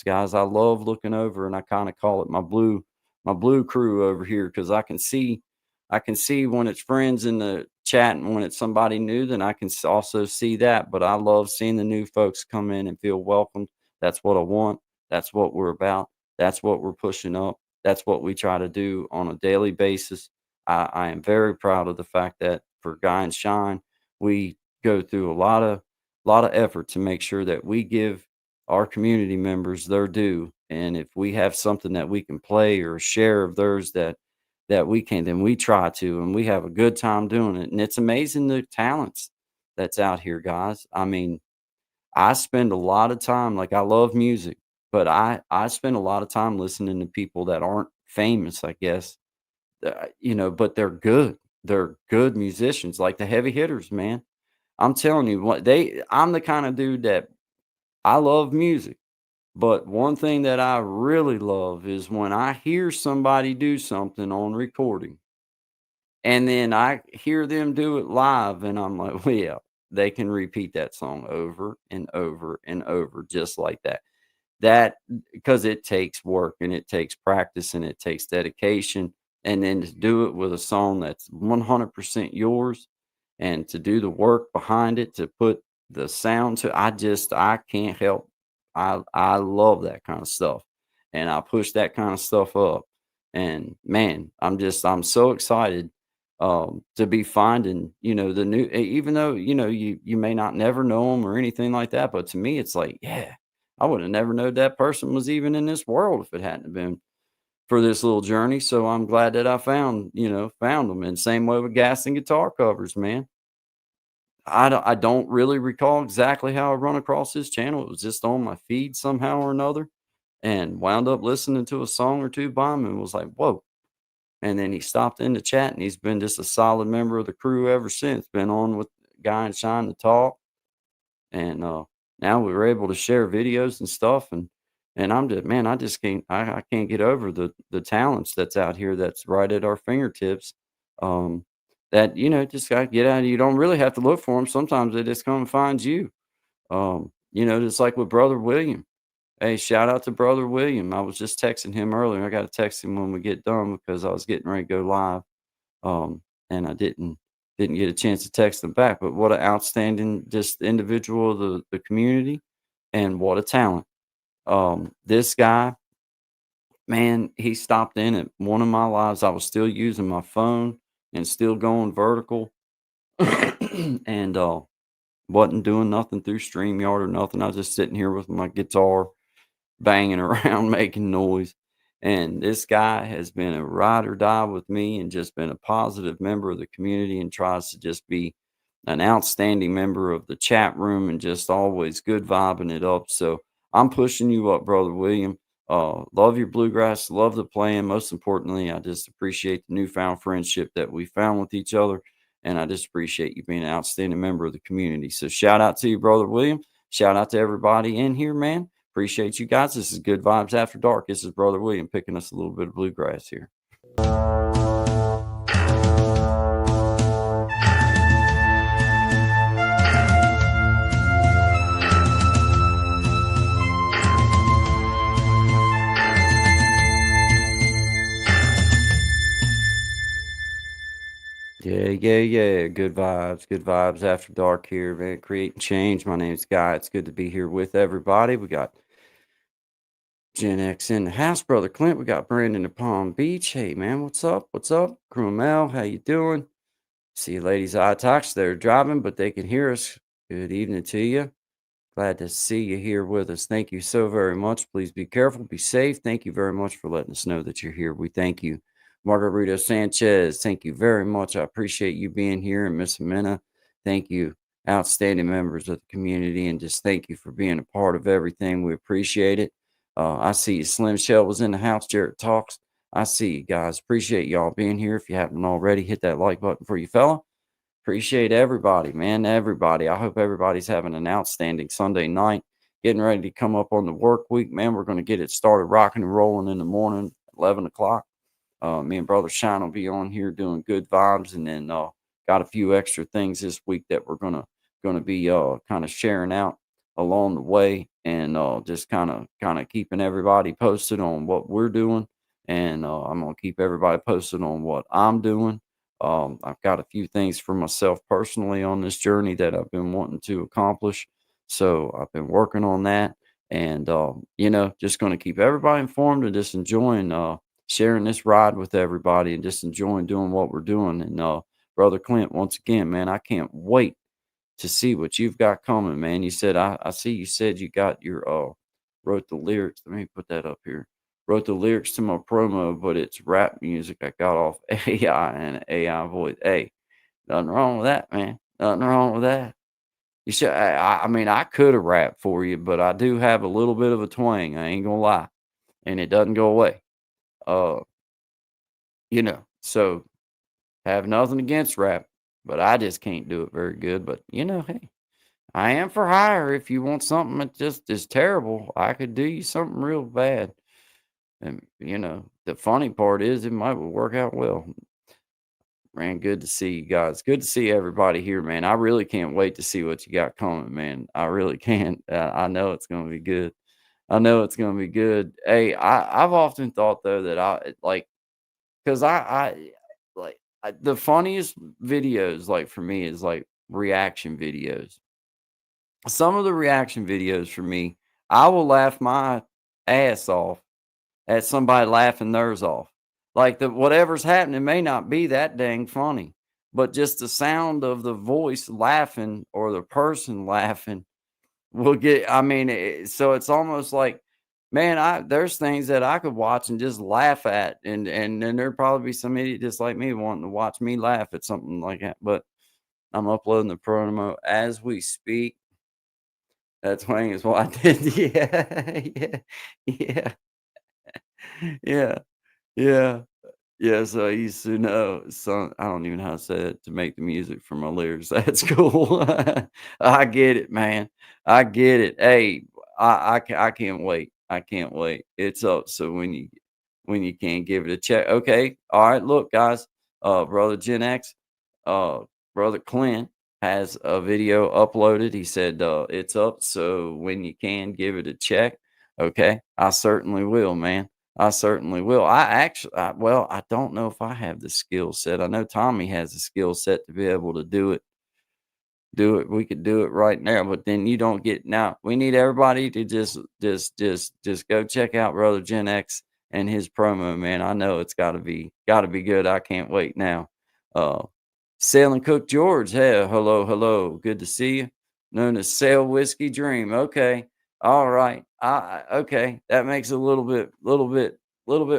guys. I love looking over, and I kind of call it my blue crew over here because I can see when it's friends in the chat and when it's somebody new. Then I can also see that. But I love seeing the new folks come in and feel welcomed. That's what I want. That's what we're about. That's what we're pushing up. That's what we try to do on a daily basis. I am very proud of the fact that for Guy and Shine, we go through a lot of effort to make sure that we give our community members their due. And if we have something that we can play or share of theirs that we can, then we try to, and we have a good time doing it. And it's amazing the talents that's out here, guys. I mean, I spend a lot of time, like I love music, but I spend a lot of time listening to people that aren't famous, I guess. But they're good. They're good musicians, like the heavy hitters, man. I'm telling you I'm the kind of dude that I love music, but one thing that I really love is when I hear somebody do something on recording and then I hear them do it live and I'm like, well, yeah, they can repeat that song over and over and over just like that. That because it takes work and it takes practice and it takes dedication. And then to do it with a song that's 100% yours and to do the work behind it, to put the sound to, I can't help. I love that kind of stuff. And I push that kind of stuff up. And man, I'm so excited to be finding, the new, even though, you may not never know them or anything like that. But to me, it's like, yeah, I would have never known that person was even in this world if it hadn't been for this little journey. So I'm glad that I found them. And same way with gas and guitar covers, man. I don't really recall exactly how I run across his channel. It was just on my feed somehow or another, and wound up listening to a song or two by him and was like, whoa. And then he stopped in the chat, and he's been just a solid member of the crew ever since. Been on with Guy and Shine to talk, and now we were able to share videos and stuff. And I'm just, man, I just I can't get over the talents that's out here that's right at our fingertips. Um, that just gotta get out. You don't really have to look for them. Sometimes they just come and find you. Just like with Brother William. Hey, shout out to Brother William. I was just texting him earlier. I got to text him when we get done because I was getting ready to go live. And I didn't get a chance to text him back. But what an outstanding just individual of the community, and what a talent. This guy, man, he stopped in at one of my lives. I was still using my phone and still going vertical, and wasn't doing nothing through StreamYard or nothing. I was just sitting here with my guitar banging around, making noise. And this guy has been a ride or die with me and just been a positive member of the community, and tries to just be an outstanding member of the chat room and just always good vibing it up. So I'm pushing you up, Brother William. Love your bluegrass, love the playing. Most importantly, I just appreciate the newfound friendship that we found with each other. And I just appreciate you being an outstanding member of the community. So shout out to you, Brother William. Shout out to everybody in here, man. Appreciate you guys. This is Good Vibes After Dark. This is Brother William picking us a little bit of bluegrass here. Yeah. Good vibes after dark here, man. Creating change. My name's Guy. It's good to be here with everybody. We got Gen X in the house, Brother Clint. We got Brandon in Palm Beach. Hey, man, what's up? What's up? Crumel, how you doing? See ladies eye talks. They're driving, but they can hear us. Good evening to you. Glad to see you here with us. Thank you so very much. Please be careful, be safe. Thank you very much for letting us know that you're here. We thank you. Margarito Sanchez, thank you very much. I appreciate you being here. And Miss Amina, thank you. Outstanding members of the community, and just thank you for being a part of everything. We appreciate it. I see you. Slim Shell was in the house. Jared Talks. I see you guys. Appreciate y'all being here. If you haven't already, hit that like button for you, fella. Appreciate everybody, man. Everybody. I hope everybody's having an outstanding Sunday night. Getting ready to come up on the work week, man. We're going to get it started rocking and rolling in the morning, 11 o'clock. Me and Brother Shine will be on here doing good vibes, and then got a few extra things this week that we're gonna be kind of sharing out along the way, and just kind of keeping everybody posted on what we're doing, and I'm gonna keep everybody posted on what I'm doing. I've got a few things for myself personally on this journey that I've been wanting to accomplish, so I've been working on that, and just going to keep everybody informed and just enjoying sharing this ride with everybody, and just enjoying doing what we're doing. And Brother Clint, once again, man, I can't wait to see what you've got coming, man. You said I see you said you got your wrote the lyrics. Let me put that up here. Wrote the lyrics to my promo, but it's rap music I got off AI and AI voice. Hey, nothing wrong with that, man. Nothing wrong with that. You should. I mean, I could have rapped for you, but I do have a little bit of a twang. I ain't gonna lie, and it doesn't go away. Uh, so have nothing against rap, but I just can't do it very good. But hey, I am for hire. If you want something that just is terrible, I could do you something real bad. And the funny part is it might work out well. Man, good to see you guys. Good to see everybody here, man. I really can't wait to see what you got coming, man. I really can't. I know it's gonna be good. I know it's gonna be good. Hey, I've often thought though that I like, because I like the funniest videos, like for me, is like reaction videos. Some of the reaction videos for me, I will laugh my ass off at somebody laughing theirs off. Like the whatever's happening may not be that dang funny, but just the sound of the voice laughing or the person laughing will get. I mean, so it's almost like, man, there's things that I could watch and just laugh at, and then there'd probably be some idiot just like me wanting to watch me laugh at something like that. But I'm uploading the promo as we speak. That's why is what I did. Yeah, yeah, yeah, yeah, yeah. Yes, I used to know some. I don't even know how to say it to make the music for my lyrics. That's cool. I get it, man. I get it. Hey, I can't wait. I can't wait. It's up. So when you can give it a check. Okay. All right. Look, guys. Brother Gen X, brother Clint has a video uploaded. He said it's up. So when you can give it a check. Okay. I certainly will, man. I certainly will. Well, I don't know if I have the skill set. I know Tommy has the skill set to be able to do it. We could do it right now, but then you don't get. Now we need everybody to just go check out Brother Gen X and his promo, man. I know it's gotta be good. I can't wait now. Sail and Cook George. Hey, hello. Good to see you. Known as Sail Whiskey Dream. Okay. All right. Okay. That makes a little bit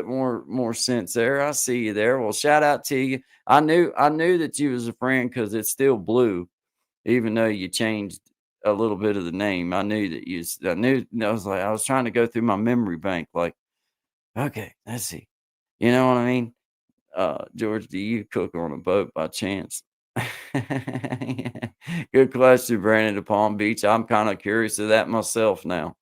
more sense there. I see you there. Well, shout out to you. I knew that you was a friend because it's still blue, even though you changed a little bit of the name. I knew that I was trying to go through my memory bank, like, okay, let's see. You know what I mean? George, do you cook on a boat by chance? Good question, Brandon to Palm Beach. I'm kind of curious of that myself now.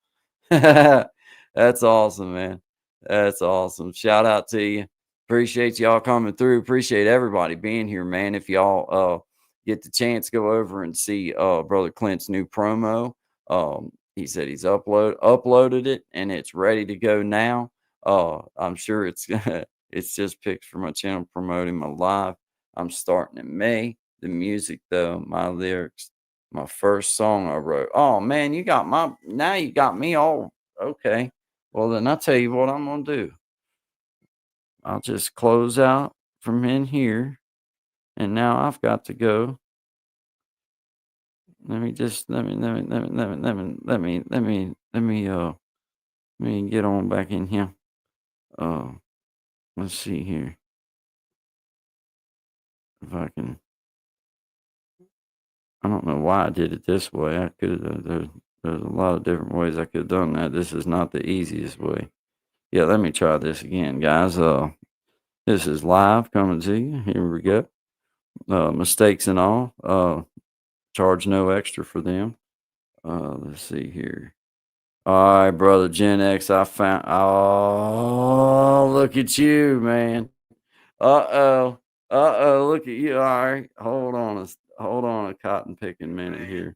That's awesome, man. That's awesome. Shout out to you. Appreciate y'all coming through. Appreciate everybody being here, man. If y'all get the chance, go over and see Brother Clint's new promo. He said he's uploaded it and it's ready to go now. I'm sure it's it's just pics for my channel promoting my live. I'm starting in May. The music, though, my lyrics, my first song I wrote. Oh man, you got me all okay. Well, then I'll tell you what I'm gonna do. I'll just close out from in here, and now I've got to go. Let me get on back in here. Let's see here if I can. I don't know why I did it this way. I could there's a lot of different ways I could have done that. This is not the easiest way. Yeah, let me try this again, guys. This is live coming to you. Here we go. Mistakes and all. Charge no extra for them. Let's see here. All right, Brother Gen X, I found. Oh, look at you, man. Uh-oh. Look at you. All right. Hold on a cotton picking minute here.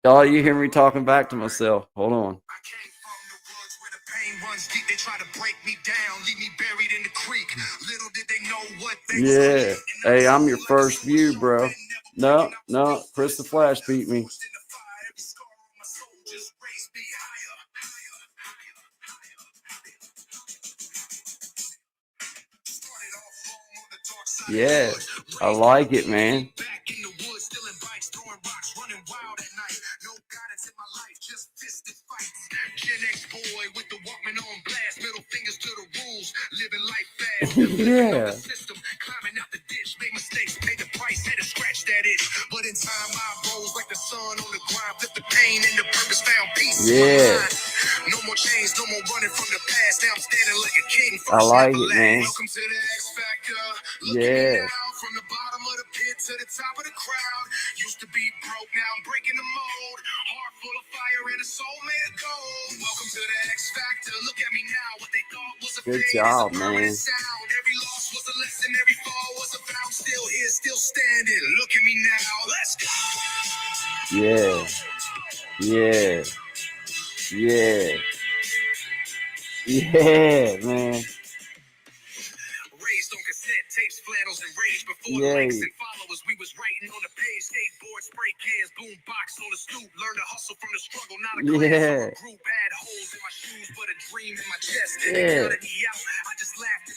Oh, you hear me talking back to myself. Hold on. I came from the woods where the pain runs deep. They try to break me down, leave me buried in the creek. Little did they know what they Yeah. Hey, I'm your first view, bro. No, Chris the Flash beat me. Yeah, I like it, man. Back in the woods, stealing bikes, throwing rocks, running wild at night. No guidance in my life, just fisted fights. Gen X boy with the Walkman on blast, middle fingers to the rules, living life fast. Yeah. System, climbing out the ditch, made mistakes, paid the price, had to scratch that itch. But in time, I rose like the sun on the grind, flip the pain and the purpose, found peace. Yeah. No more chains, no more running from the past. Now I'm standing like a king. I like it, man. Welcome to the X Factor. Yeah. From the bottom of the pit to the top of the crowd. Used to be broke, now I'm breaking the mold. Heart full of fire and a soul made of gold. Welcome to the X Factor. Look at me now. What they thought was a Good fade job, is a permanent man. sound. Every loss was a lesson. Every fall was a vow. Still here, still standing. Look at me now. Let's go. Yeah. Yeah. Yeah. Yeah, man. Raised on cassette tapes, flannels, and rage before Yay. likes and followers. We was writing on the page, skateboard, spray cans, boom box on the stoop. Learn to hustle from the struggle, not a class Yeah. or a group. Had holes in my shoes, but a dream in my chest. Yeah. Counted me out. I just laughed and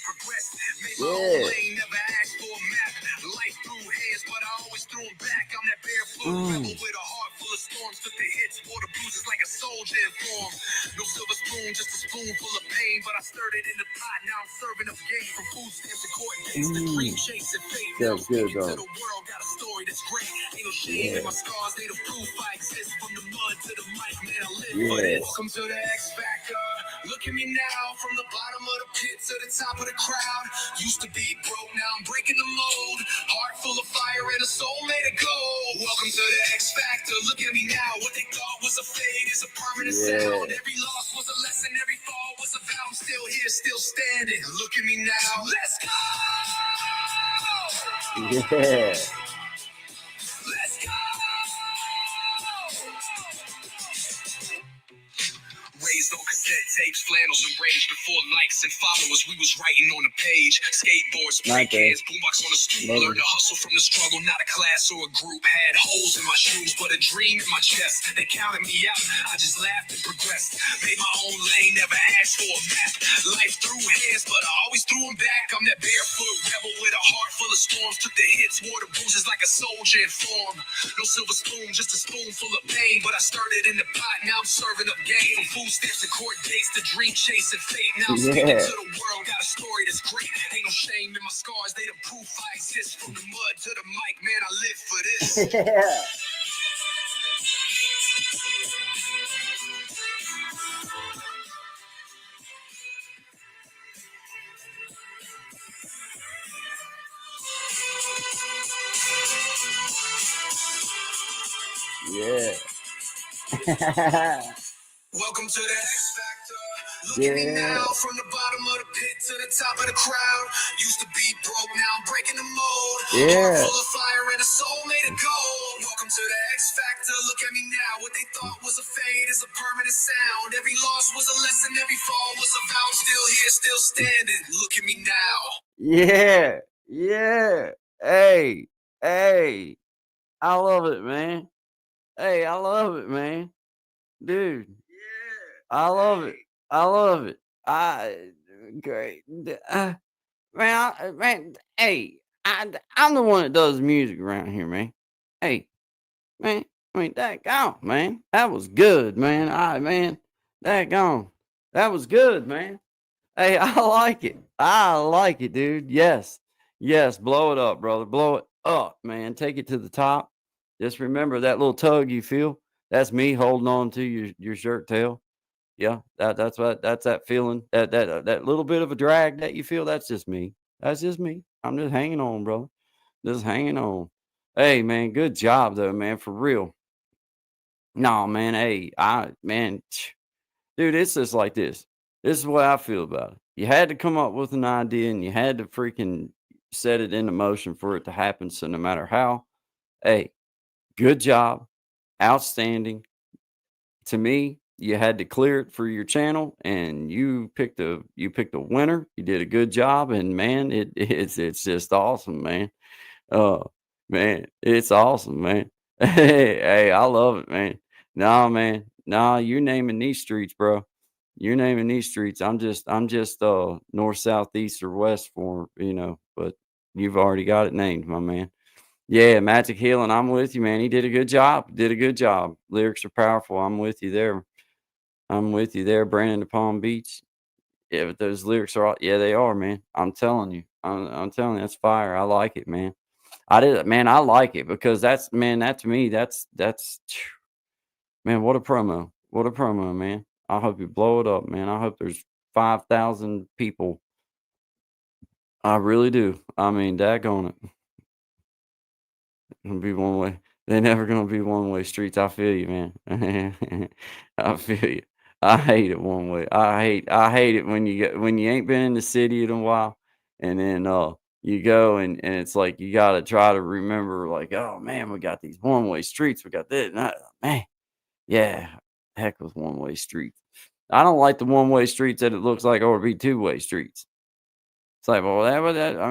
whole lane, never asked for a map. Life threw hands, but I always threw them back. I'm that barefoot rebel with a heart full of storms. Took the hits, wore the bruises like a soldier in form. No silver spoon, just a spoonful of pain. But I stirred it in the pot, now I'm serving up game. From food stamps to court dates to dream chasing fate. Now I'm That's good, speaking to dog. the world, got a story that's great. Ain't no shame in my scars, they the proof I exist. From the mud to the mic, man, I live for this. Welcome to the X Factor. Look at me now, from the bottom of the pit to the top of the crowd. Used to be broke, now I'm breaking the mold. Heart full of fire and a soul made of gold. Welcome to the X Factor. Look at me now, what they thought was a fade is a permanent sound. Every loss was a lesson, every fall was a vow. I'm still here, still standing. Look at me now, let's go! Yeah. Let's go! Raised on cassette tapes, flannels and rage. Before likes and followers, we was writing on the page. Skateboards, spray Right there. cans, boombox on the stoop. Love Learned to hustle from the struggle, not a class or a group. Had holes in my shoes, but a dream in my chest. They counted me out, I just laughed and progressed. Made my own lane, never asked for a map. Life threw hands, but I always threw them back. I'm that barefoot rebel with a heart full of storms. Took the hits, wore the bruises like a soldier in form. No silver spoon, just a spoonful of pain. But I stirred it in the pot, now I'm serving up game. From food stamps to court dates to dream chasing fate. Now I'm speaking to the world, got a story that's great. Ain't no shame in my scars, they the proof I exist. From the mud to the mic, man, I live for this. Yeah. Yeah. Welcome to the X Factor. Look at me now, from the bottom of the pit to the top of the crowd. Used to be broke, now I'm breaking the mold. Yeah. Heart full of fire and a soul made of gold. Welcome to the X Factor. Look at me now. What they thought was a fade is a permanent sound. Every loss was a lesson, every fall was a vow. I'm still here, still standing. Look at me now. Yeah. Yeah. Hey. Hey. I love it, man. Hey, I love it, man. Dude. I love it. I love it. Great. Man, hey, I'm the one that does music around here, man. Hey, man, I mean, daggone, man. That was good, man. Daggone. That was good, man. Hey, I like it. I like it, dude. Yes. Yes, blow it up, brother. Blow it up, man. Take it to the top. Just remember that little tug you feel. That's me holding on to your shirt tail. Yeah, that's that feeling. That little bit of a drag that you feel, that's just me. That's just me. I'm just hanging on, brother. Just hanging on. Hey, man, good job though, man, for real. No, man, hey, dude, it's just like this. This is what I feel about it. You had to come up with an idea and you had to freaking set it into motion for it to happen. So no matter how, hey, good job. Outstanding. To me, you had to clear it for your channel and you picked a winner. You did a good job, and man, it's just awesome, man. Man, it's awesome, man. Hey, I love it, man. No, man. No, you're naming these streets, bro. You're naming these streets. I'm just north, south, east, or west for, but you've already got it named, my man. Yeah, Magic Healing, I'm with you, man. He did a good job. Did a good job. Lyrics are powerful. I'm with you there. I'm with you there, Brandon to Palm Beach. Yeah, but those lyrics are, yeah, they are, man. I'm telling you. I'm telling you, that's fire. I like it, man. I like it because that to me, that's man, what a promo. What a promo, man. I hope you blow it up, man. I hope there's 5,000 people. I really do. I mean, daggone it. Gonna be one way. They're never gonna be one way streets. I feel you, man. I feel you. I hate it one way. I hate it when you ain't been in the city in a while, and then you go and it's like you gotta try to remember, like, oh man, we got these one way streets. We got this, and man, yeah, heck with one way streets. I don't like the one way streets that it looks like ought to be two way streets. It's like, well, I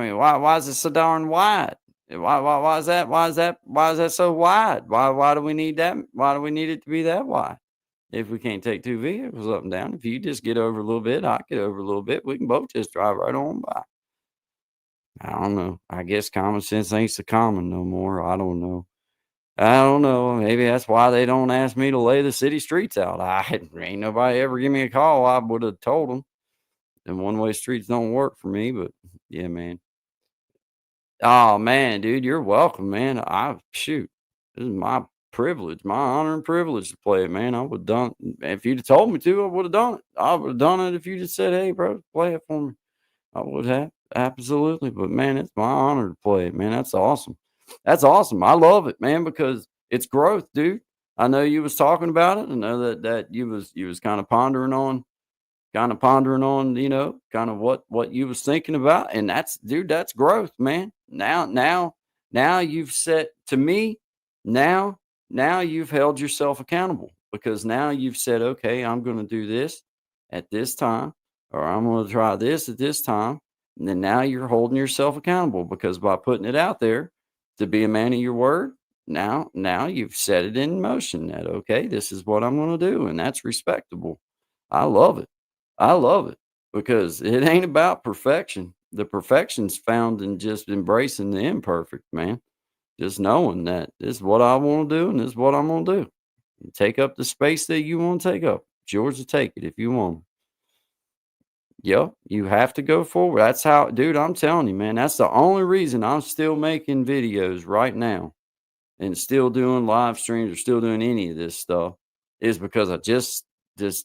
mean, why is it so darn wide? Why is that so wide? Why do we need that? Why do we need it to be that wide? If we can't take two vehicles up and down, if you just get over a little bit, I get over a little bit, we can both just drive right on by. I don't know. I guess common sense ain't so common no more. I don't know. I don't know. Maybe that's why they don't ask me to lay the city streets out. I ain't nobody ever give me a call. I would have told them. And one-way streets don't work for me, but yeah, man. Oh man, dude, you're welcome, man. I shoot. This is my privilege, my honor and privilege to play it, man. I would done if you'd have told me to, I would have done it. I would have done it if you just said, "Hey, bro, play it for me." I would have absolutely. But man, it's my honor to play it, man. That's awesome. That's awesome. I love it, man, because it's growth, dude. I know you was talking about it. I know that you was kind of pondering on, kind of what you was thinking about. And that's, dude, that's growth, man. Now you've set to me, now, now you've held yourself accountable because now you've said, okay, I'm going to do this at this time, or I'm going to try this at this time. And then now you're holding yourself accountable because by putting it out there to be a man of your word, now you've set it in motion that, okay, this is what I'm going to do. And that's respectable. I love it. I love it because it ain't about perfection. The perfection's found in just embracing the imperfect, man. Just knowing that this is what I want to do and this is what I'm going to do. And take up the space that you want to take up. It's yours to take it if you want. Yep, you have to go forward. That's how, dude, I'm telling you, man, that's the only reason I'm still making videos right now and still doing live streams or still doing any of this stuff is because I just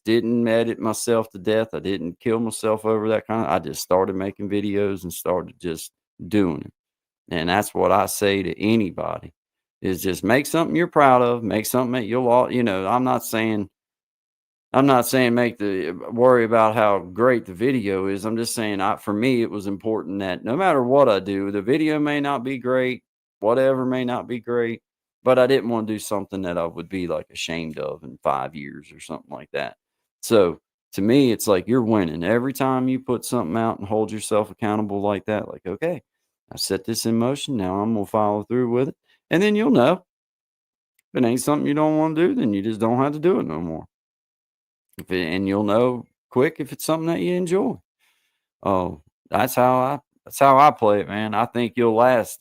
didn't edit myself to death. I didn't kill myself over that I just started making videos and started just doing it. And that's what I say to anybody is just make something you're proud of, make something that you'll all, I'm not saying make the worry about how great the video is. I'm just saying for me it was important that no matter what I do, the video may not be great, whatever may not be great, but I didn't want to do something that I would be like ashamed of in 5 years or something like that. So to me, it's like you're winning every time you put something out and hold yourself accountable like that. Like, okay, I set this in motion. Now I'm going to follow through with it. And then you'll know if it ain't something you don't want to do, then you just don't have to do it no more. And you'll know quick if it's something that you enjoy. Oh, that's how I play it, man. I think you'll last.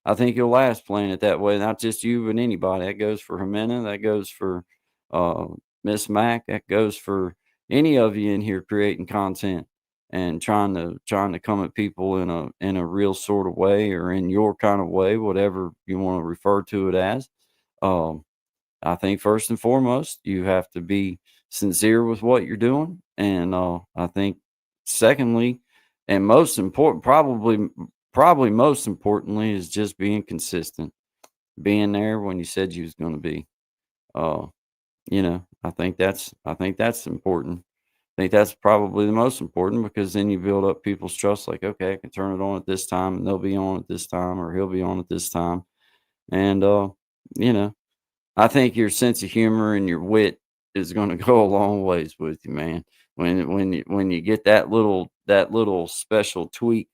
I think you'll last playing it that way. Not just you, but anybody. That goes for Jimena. That goes for uh, Miss Mac. That goes for any of you in here creating content and trying to come at people in a real sort of way or in your kind of way, whatever you want to refer to it as. Um, I think first and foremost, you have to be sincere with what you're doing, and I think secondly, and most important, probably most importantly, is just being consistent, being there when you said you was going to be. Uh, I think that's important. I think that's probably the most important because then you build up people's trust. Like, okay, I can turn it on at this time, and they'll be on at this time, or he'll be on at this time, and you know. I think your sense of humor and your wit is gonna go a long ways with you, man. When you get that little special tweak,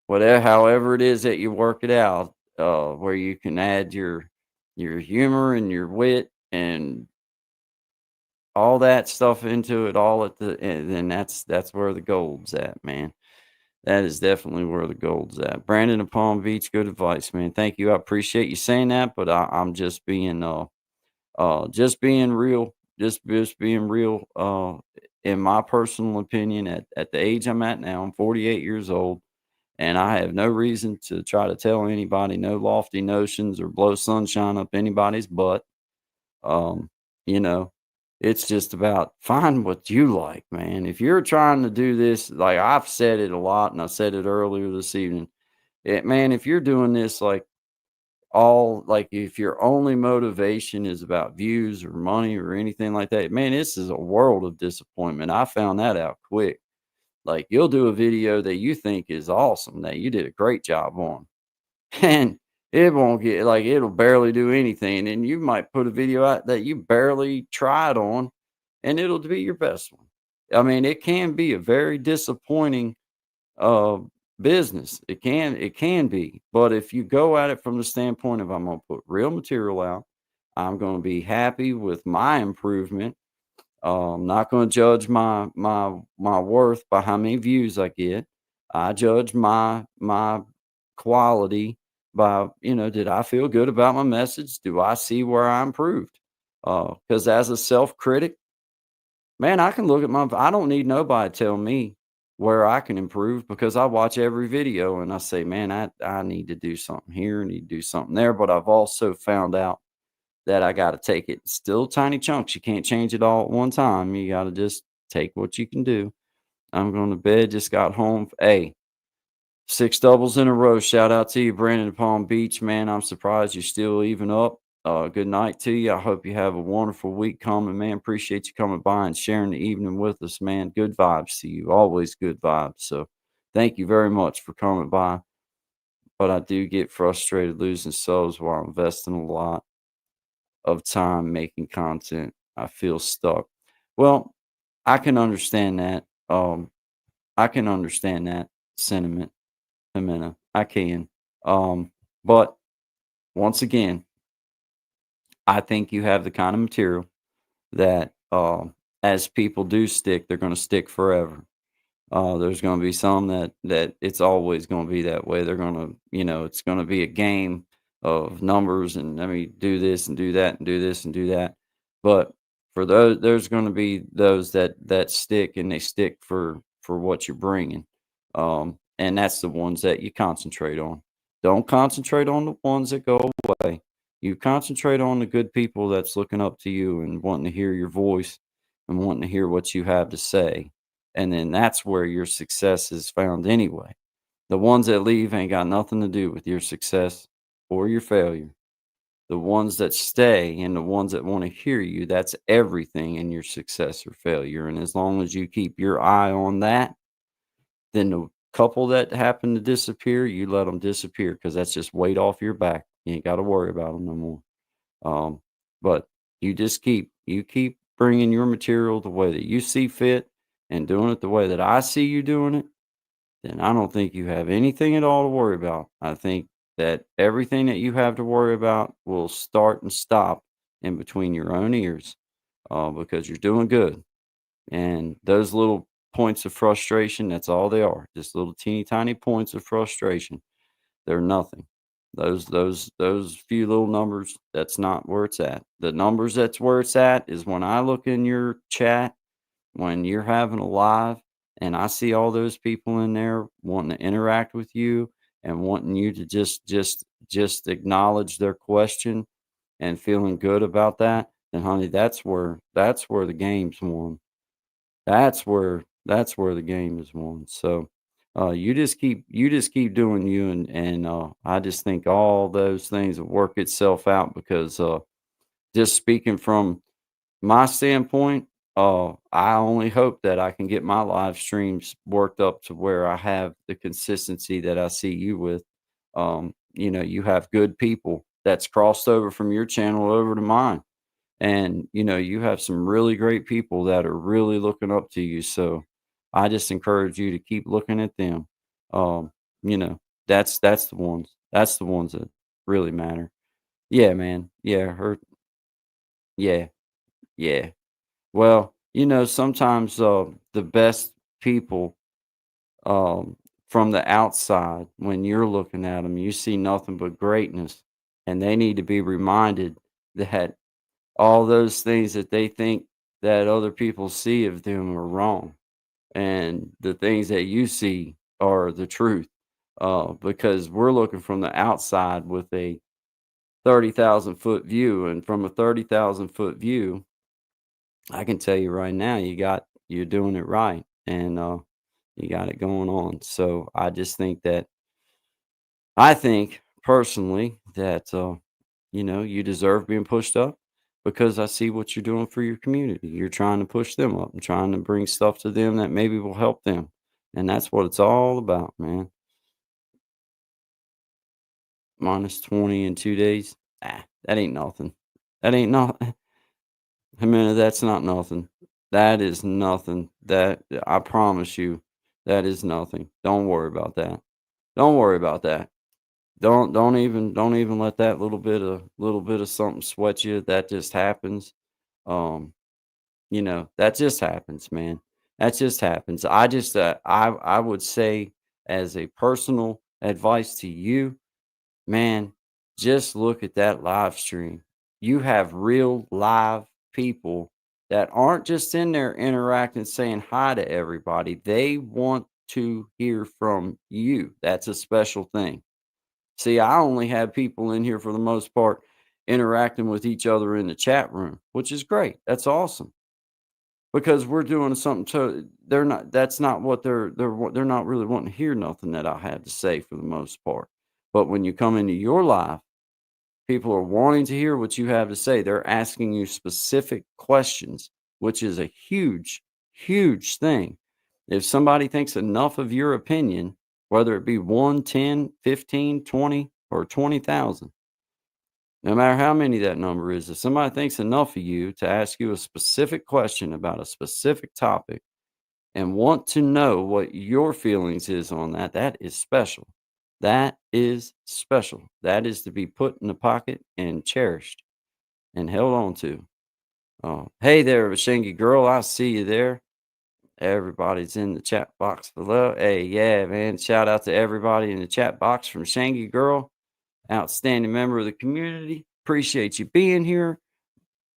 whatever however it is that you work it out, where you can add your humor and your wit and all that stuff into it all and then that's where the gold's at, man. That is definitely where the gold's at. Brandon of Palm Beach, good advice, man. Thank you. I appreciate you saying that, but I'm just being real, just being real. In my personal opinion, at the age I'm at now, I'm 48 years old, and I have no reason to try to tell anybody no lofty notions or blow sunshine up anybody's butt. Um, you know, it's just about find what you like, man. If you're trying to do this, like I've said it a lot, and I said it earlier this evening, man, if you're doing this like if your only motivation is about views or money or anything like that, man, this is a world of disappointment. I found that out quick. Like you'll do a video that you think is awesome, that you did a great job on, and it won't get like it'll barely do anything. And you might put a video out that you barely tried on, and it'll be your best one. I mean, it can be a very disappointing uh business. It can be. But if you go at it from the standpoint of I'm gonna put real material out, I'm gonna be happy with my improvement. I'm not gonna judge my worth by how many views I get. I judge my quality by, did I feel good about my message? Do I see where I improved? Because as a self critic, man, I can look at I don't need nobody to tell me where I can improve because I watch every video and I say, man, I need to do something here, I need to do something there. But I've also found out that I got to take it still tiny chunks. You can't change it all at one time. You got to just take what you can do. I'm going to bed, just got home. Hey, 6 doubles in a row. Shout out to you, Brandon Palm Beach, man. I'm surprised you're still even up. Good night to you. I hope you have a wonderful week coming, man. Appreciate you coming by and sharing the evening with us, man. Good vibes to you. Always good vibes. So thank you very much for coming by. But I do get frustrated losing subs while investing a lot of time making content. I feel stuck. Well, I can understand that. I can understand that sentiment, Jimena. I can. But once again, I think you have the kind of material that, as people do stick, they're going to stick forever. There's going to be some that it's always going to be that way. They're going to, it's going to be a game of numbers, and let me do this and do that and do this and do that. But for those, there's going to be those that stick, and they stick for what you're bringing. And that's the ones that you concentrate on. Don't concentrate on the ones that go away. You concentrate on the good people that's looking up to you and wanting to hear your voice and wanting to hear what you have to say. And then that's where your success is found anyway. The ones that leave ain't got nothing to do with your success or your failure. The ones that stay and the ones that want to hear you, that's everything in your success or failure. And as long as you keep your eye on that, then the couple that happen to disappear, you let them disappear because that's just weight off your back. You ain't got to worry about them no more. But you just keep bringing your material the way that you see fit and doing it the way that I see you doing it, then I don't think you have anything at all to worry about. I think that everything that you have to worry about will start and stop in between your own ears, because you're doing good. And those little points of frustration, that's all they are. Just little teeny tiny points of frustration. They're nothing. Those few little numbers, that's not where it's at. The numbers that's where it's at is when I look in your chat, when you're having a live and I see all those people in there wanting to interact with you and wanting you to just acknowledge their question and feeling good about that, then honey, that's where the game's won. That's where the game is won. So you just keep doing you, and I just think all those things will work itself out because just speaking from my standpoint, I only hope that I can get my live streams worked up to where I have the consistency that I see you with. You have good people that's crossed over from your channel over to mine. And, you have some really great people that are really looking up to you. So I just encourage you to keep looking at them. Um, you know, that's the ones that really matter. Yeah, man. Yeah, yeah, yeah. Well, sometimes the best people, from the outside, when you're looking at them, you see nothing but greatness, and they need to be reminded that all those things that they think that other people see of them are wrong, and the things that you see are the truth. Because we're looking from the outside with a 30,000-foot view, and from a 30,000-foot view, I can tell you right now, you're doing it right, and you got it going on. So I think personally that you deserve being pushed up because I see what you're doing for your community. You're trying to push them up and trying to bring stuff to them that maybe will help them, and that's what it's all about, man. Minus 20 in 2 days, that ain't nothing. That ain't not. I mean, that's not nothing. That is nothing. That I promise you, that is nothing. Don't worry about that. Don't worry about that. Don't even let that little bit of something sweat you. That just happens. Um, that just happens, man. That just happens. I would say as a personal advice to you, man, just look at that live stream. You have real live people that aren't just in there interacting, saying hi to everybody. They want to hear from you. That's a special thing. See, I only have people in here for the most part interacting with each other in the chat room, which is great. That's awesome because we're doing something. So they're not. That's not what they're not really wanting to hear nothing that I have to say for the most part. But when you come into your live, people are wanting to hear what you have to say. They're asking you specific questions, which is a huge, huge thing. If somebody thinks enough of your opinion, whether it be 1, 10, 15, 20, or 20,000, no matter how many that number is, if somebody thinks enough of you to ask you a specific question about a specific topic and want to know what your feelings is on that, that is special. That is special. That is to be put in the pocket and cherished and held on to. Hey there, Vashangi girl. I see you there. Everybody's in the chat box below. Hey, yeah, man. Shout out to everybody in the chat box from Shangy Girl. Outstanding member of the community. Appreciate you being here.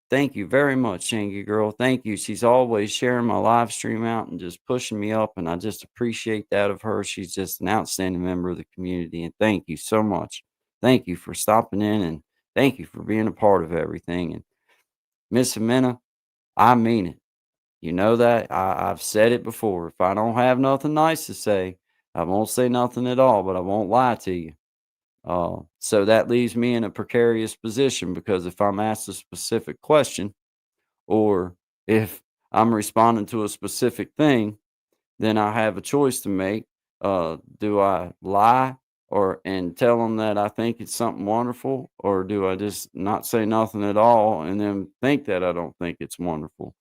Thank you very much, Shangy Girl. Thank you. She's always sharing my live stream out and just pushing me up, and I just appreciate that of her. She's just an outstanding member of the community, and thank you so much. Thank you for stopping in, and thank you for being a part of everything. And Miss Amena, I mean it. You know that. I've said it before. If I don't have nothing nice to say, I won't say nothing at all, but I won't lie to you. So that leaves me in a precarious position because if I'm asked a specific question or if I'm responding to a specific thing, then I have a choice to make. Do I lie and tell them that I think it's something wonderful, or do I just not say nothing at all and then think that I don't think it's wonderful?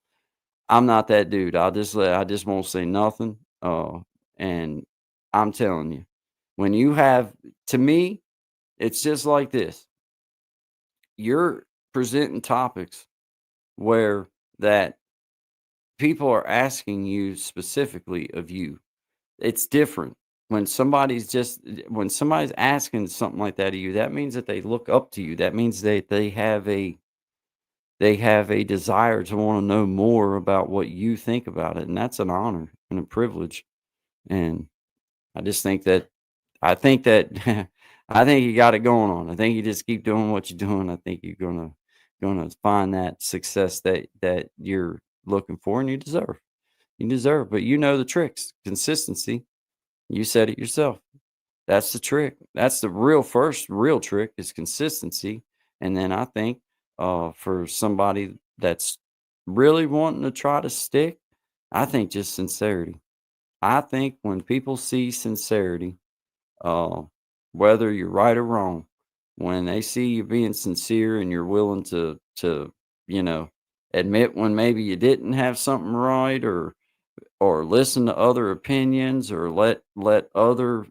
I'm not that dude. I just won't say nothing. And I'm telling you, when you have, to me, it's just like this. You're presenting topics where that people are asking you specifically of you. It's different. When somebody's asking something like that of you, that means that they look up to you. That means they have a desire to want to know more about what you think about it. And that's an honor and a privilege. And I just think that I think that I think you got it going on. I think you just keep doing what you're doing. I think you're gonna find that success that you're looking for and you deserve. You deserve, but you know the tricks. Consistency. You said it yourself. That's the trick. That's the first real trick is consistency. And then I think for somebody that's really wanting to try to stick, I think just sincerity. I think when people see sincerity, uh, whether you're right or wrong, when they see you being sincere and you're willing to you know admit when maybe you didn't have something right, or listen to other opinions, or let other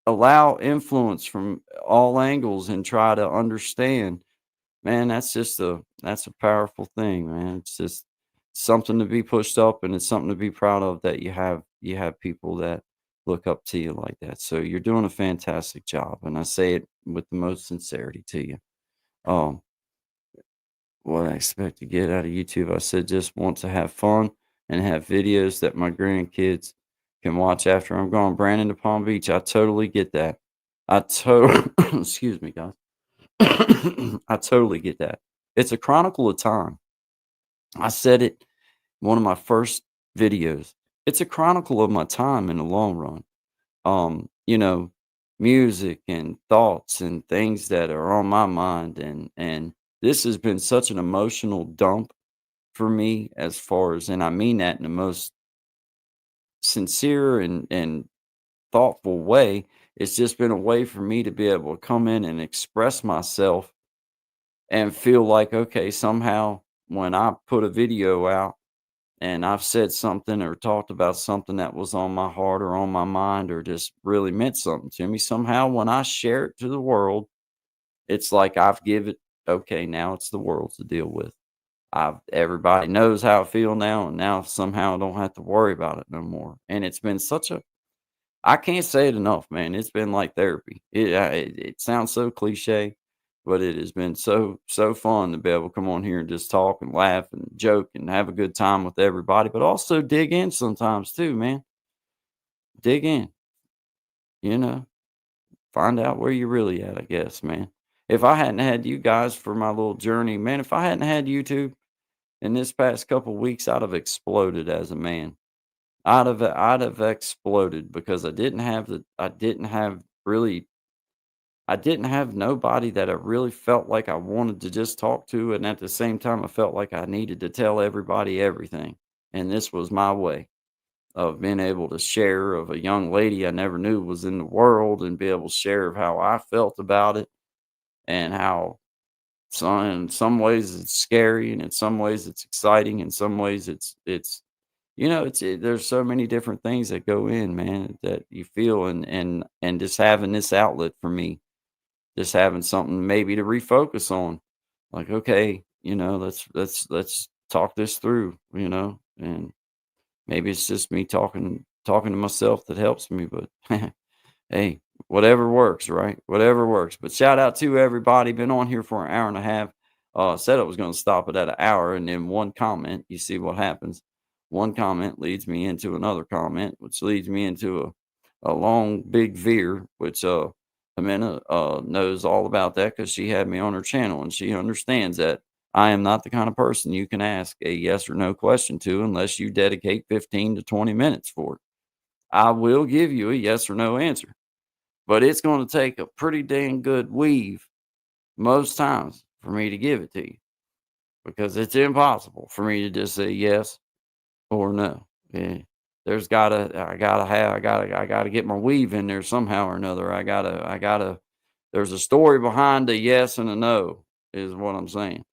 allow influence from all angles and try to understand, man, that's a powerful thing, man. It's just something to be pushed up, and it's something to be proud of that you have people that look up to you like that. So you're doing a fantastic job, and I say it with the most sincerity to you. Um, what I expect to get out of YouTube, I said just want to have fun and have videos that my grandkids can watch after I'm gone. Brandon to Palm Beach, I totally get that. I totally excuse me, guys. I totally get that. It's a chronicle of time. I said it in one of my first videos. It's a chronicle of my time in the long run. Um, you know, music and thoughts and things that are on my mind, and this has been such an emotional dump for me, as far as, and I mean that in the most sincere and thoughtful way. It's just been a way for me to be able to come in and express myself and feel like, okay, somehow when I put a video out and I've said something or talked about something that was on my heart or on my mind or just really meant something to me, somehow when I share it to the world, it's like I've given, okay, now it's the world to deal with. Everybody knows how I feel now, and now somehow I don't have to worry about it no more. And it's been I can't say it enough, man. It's been like therapy. It sounds so cliche, but it has been so fun to be able to come on here and just talk and laugh and joke and have a good time with everybody, but also dig in sometimes too, man. Dig in, you know, find out where you're really at, I guess, man. If I hadn't had you guys for my little journey, man, if I hadn't had YouTube in this past couple weeks, I'd have exploded as a man. I'd have exploded because I didn't have nobody that I really felt like I wanted to just talk to, and at the same time, I felt like I needed to tell everybody everything, and this was my way of being able to share of a young lady I never knew was in the world and be able to share of how I felt about it and how in some ways it's scary and in some ways it's exciting, in some ways it's there's so many different things that go in, man, that you feel and just having this outlet for me, just having something maybe to refocus on. Like, okay, let's talk this through, and maybe it's just me talking to myself that helps me, but hey, whatever works, right? Whatever works. But shout out to everybody. Been on here for an hour and a half. Said I was going to stop it at an hour, and then one comment. You see what happens. One comment leads me into another comment, which leads me into a long big veer, which Amanda knows all about that because she had me on her channel and she understands that I am not the kind of person you can ask a yes or no question to unless you dedicate 15 to 20 minutes for it. I will give you a yes or no answer, but it's going to take a pretty dang good weave most times for me to give it to you because it's impossible for me to just say yes or no. Yeah. I gotta get my weave in there somehow or another. There's a story behind a yes and a no is what I'm saying.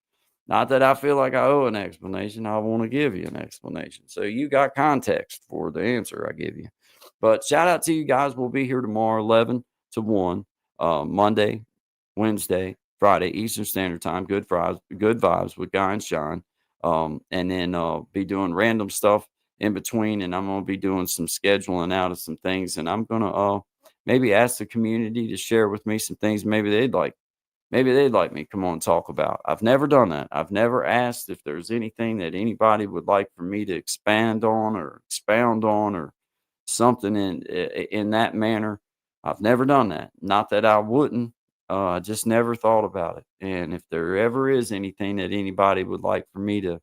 Not that I feel like I owe an explanation. I want to give you an explanation. So you got context for the answer I give you. But shout out to you guys. We'll be here tomorrow, 11 to 1, Monday, Wednesday, Friday, Eastern Standard Time. Good vibes with Guy and Sean. And then be doing random stuff in between. And I'm going to be doing some scheduling out of some things. And I'm going to maybe ask the community to share with me some things maybe they'd like me to come on and talk about. I've never done that. I've never asked if there's anything that anybody would like for me to expand on or expound on or something in that manner. I've never done that. Not that I wouldn't. I just never thought about it. And if there ever is anything that anybody would like for me to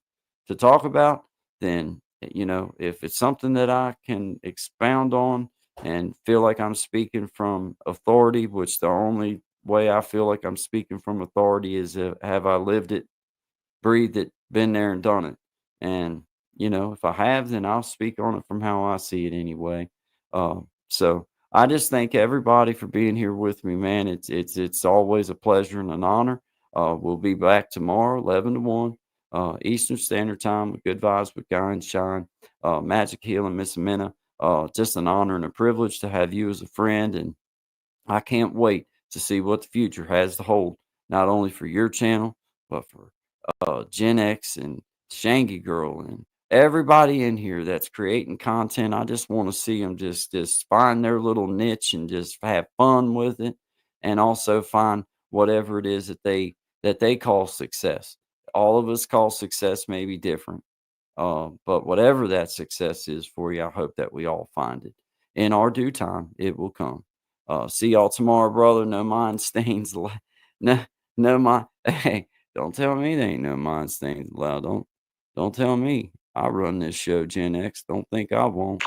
talk about, then if it's something that I can expound on and feel like I'm speaking from authority, which the only way I feel like I'm speaking from authority is have I lived it, breathed it, been there and done it. And if I have, then I'll speak on it from how I see it anyway. So I just thank everybody for being here with me, man. It's always a pleasure and an honor. We'll be back tomorrow, 11 to 1, Eastern Standard Time with Good Vibes with Guy and Shine, Magic Healing, Miss Amena. Just an honor and a privilege to have you as a friend. And I can't wait to see what the future has to hold, not only for your channel, but for Gen X and Shangy Girl and everybody in here that's creating content. I just want to see them just find their little niche and just have fun with it, and also find whatever it is that they call success. All of us call success maybe different, but whatever that success is for you, I hope that we all find it in our due time. It will come. See y'all tomorrow, brother. No mind stains. No mind. Hey, don't tell me there ain't no mind stains allowed. Don't tell me. I run this show, Gen X. Don't think I won't.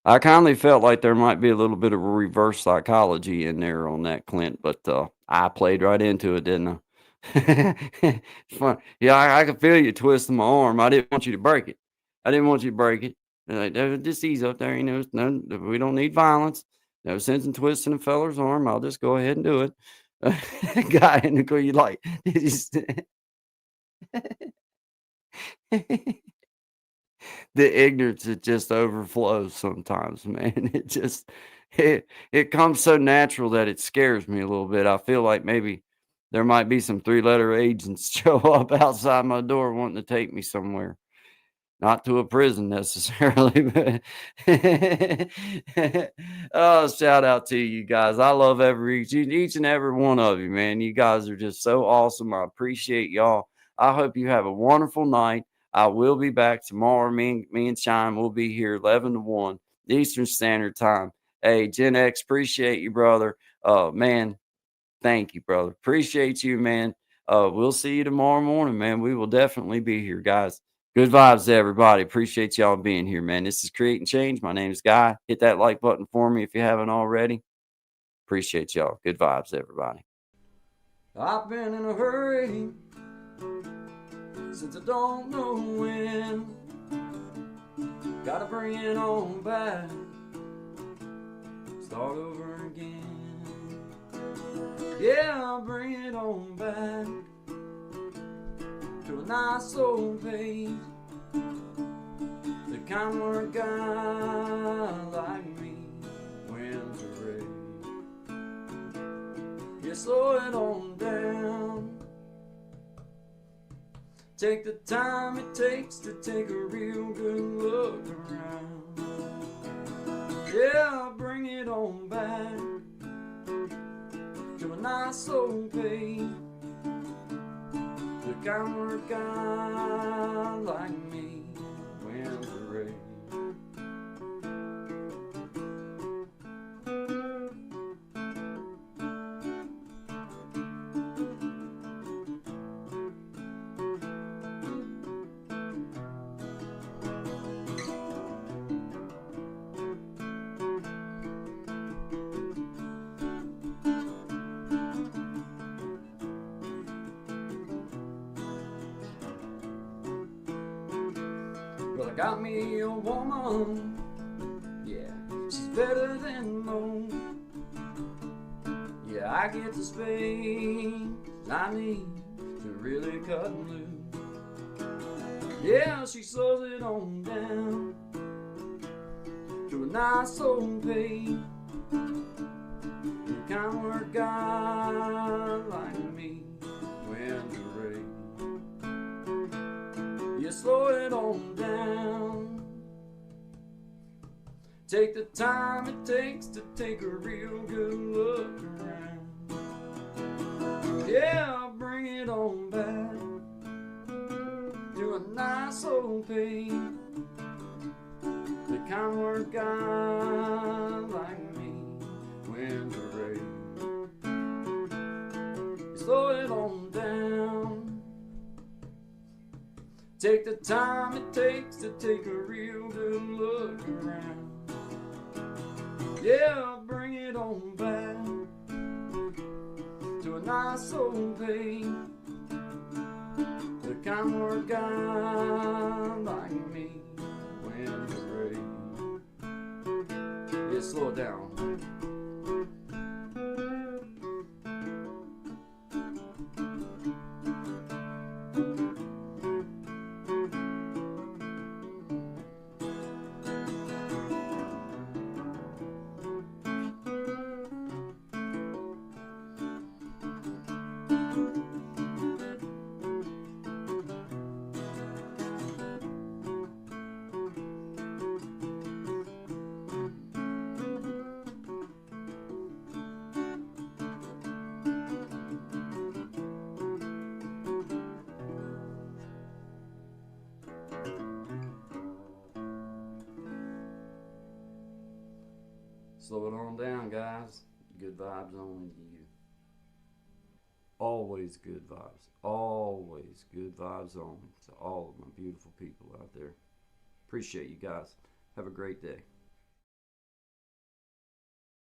I kindly felt like there might be a little bit of a reverse psychology in there on that, Clint, but I played right into it, didn't I? Fun. Yeah, I could feel you twisting my arm. I didn't want you to break it. They're like, "No, just ease up there. You know, no, we don't need violence. No sense in twisting a feller's arm. I'll just go ahead and do it." Guy in the car, you like, did you the ignorance, it just overflows sometimes, man. It just it comes so natural that it scares me a little bit. I feel like maybe there might be some three-letter agents show up outside my door wanting to take me somewhere. Not to a prison necessarily, but oh, shout out to you guys. I love each and every one of you, man. You guys are just so awesome. I appreciate y'all. I hope you have a wonderful night. I will be back tomorrow. Me and Shine will be here 11 to 1 Eastern Standard Time. Hey, Gen X, appreciate you, brother. Man, thank you, brother. Appreciate you, man. We'll see you tomorrow morning, man. We will definitely be here, guys. Good vibes to everybody. Appreciate y'all being here, man. This is Creating Change. My name is Guy. Hit that like button for me if you haven't already. Appreciate y'all. Good vibes, everybody. I've been in a hurry since I don't know when. Gotta bring it on back. Start over again. Yeah, I'll bring it on back to a nice old pace. The kind where a guy like me wins a race. You slow it on down. Take the time it takes to take a real good look around. Yeah, I'll bring it on back to a nice old pace. The kind where a guy like me wins the race. Well, I got me a woman, yeah, she's better than most. Yeah, I get the space I need to really cut loose. Yeah, she slows it on down to a nice old pace. The kind where a guy like me wins the race. You slow it on down. Take the time it takes to take a real good look around. Yeah, I'll bring it on back to a nice old pace. The kind where a guy like me wins a race. You slow it on down. Take the time it takes to take a real good look around. Yeah, I'll bring it on back to a nice old pace. The kind where a guy like me wins the race. Yeah, slow it down. Slow it on down, guys. Good vibes only to you. Always good vibes. Always good vibes only to all of my beautiful people out there. Appreciate you guys. Have a great day.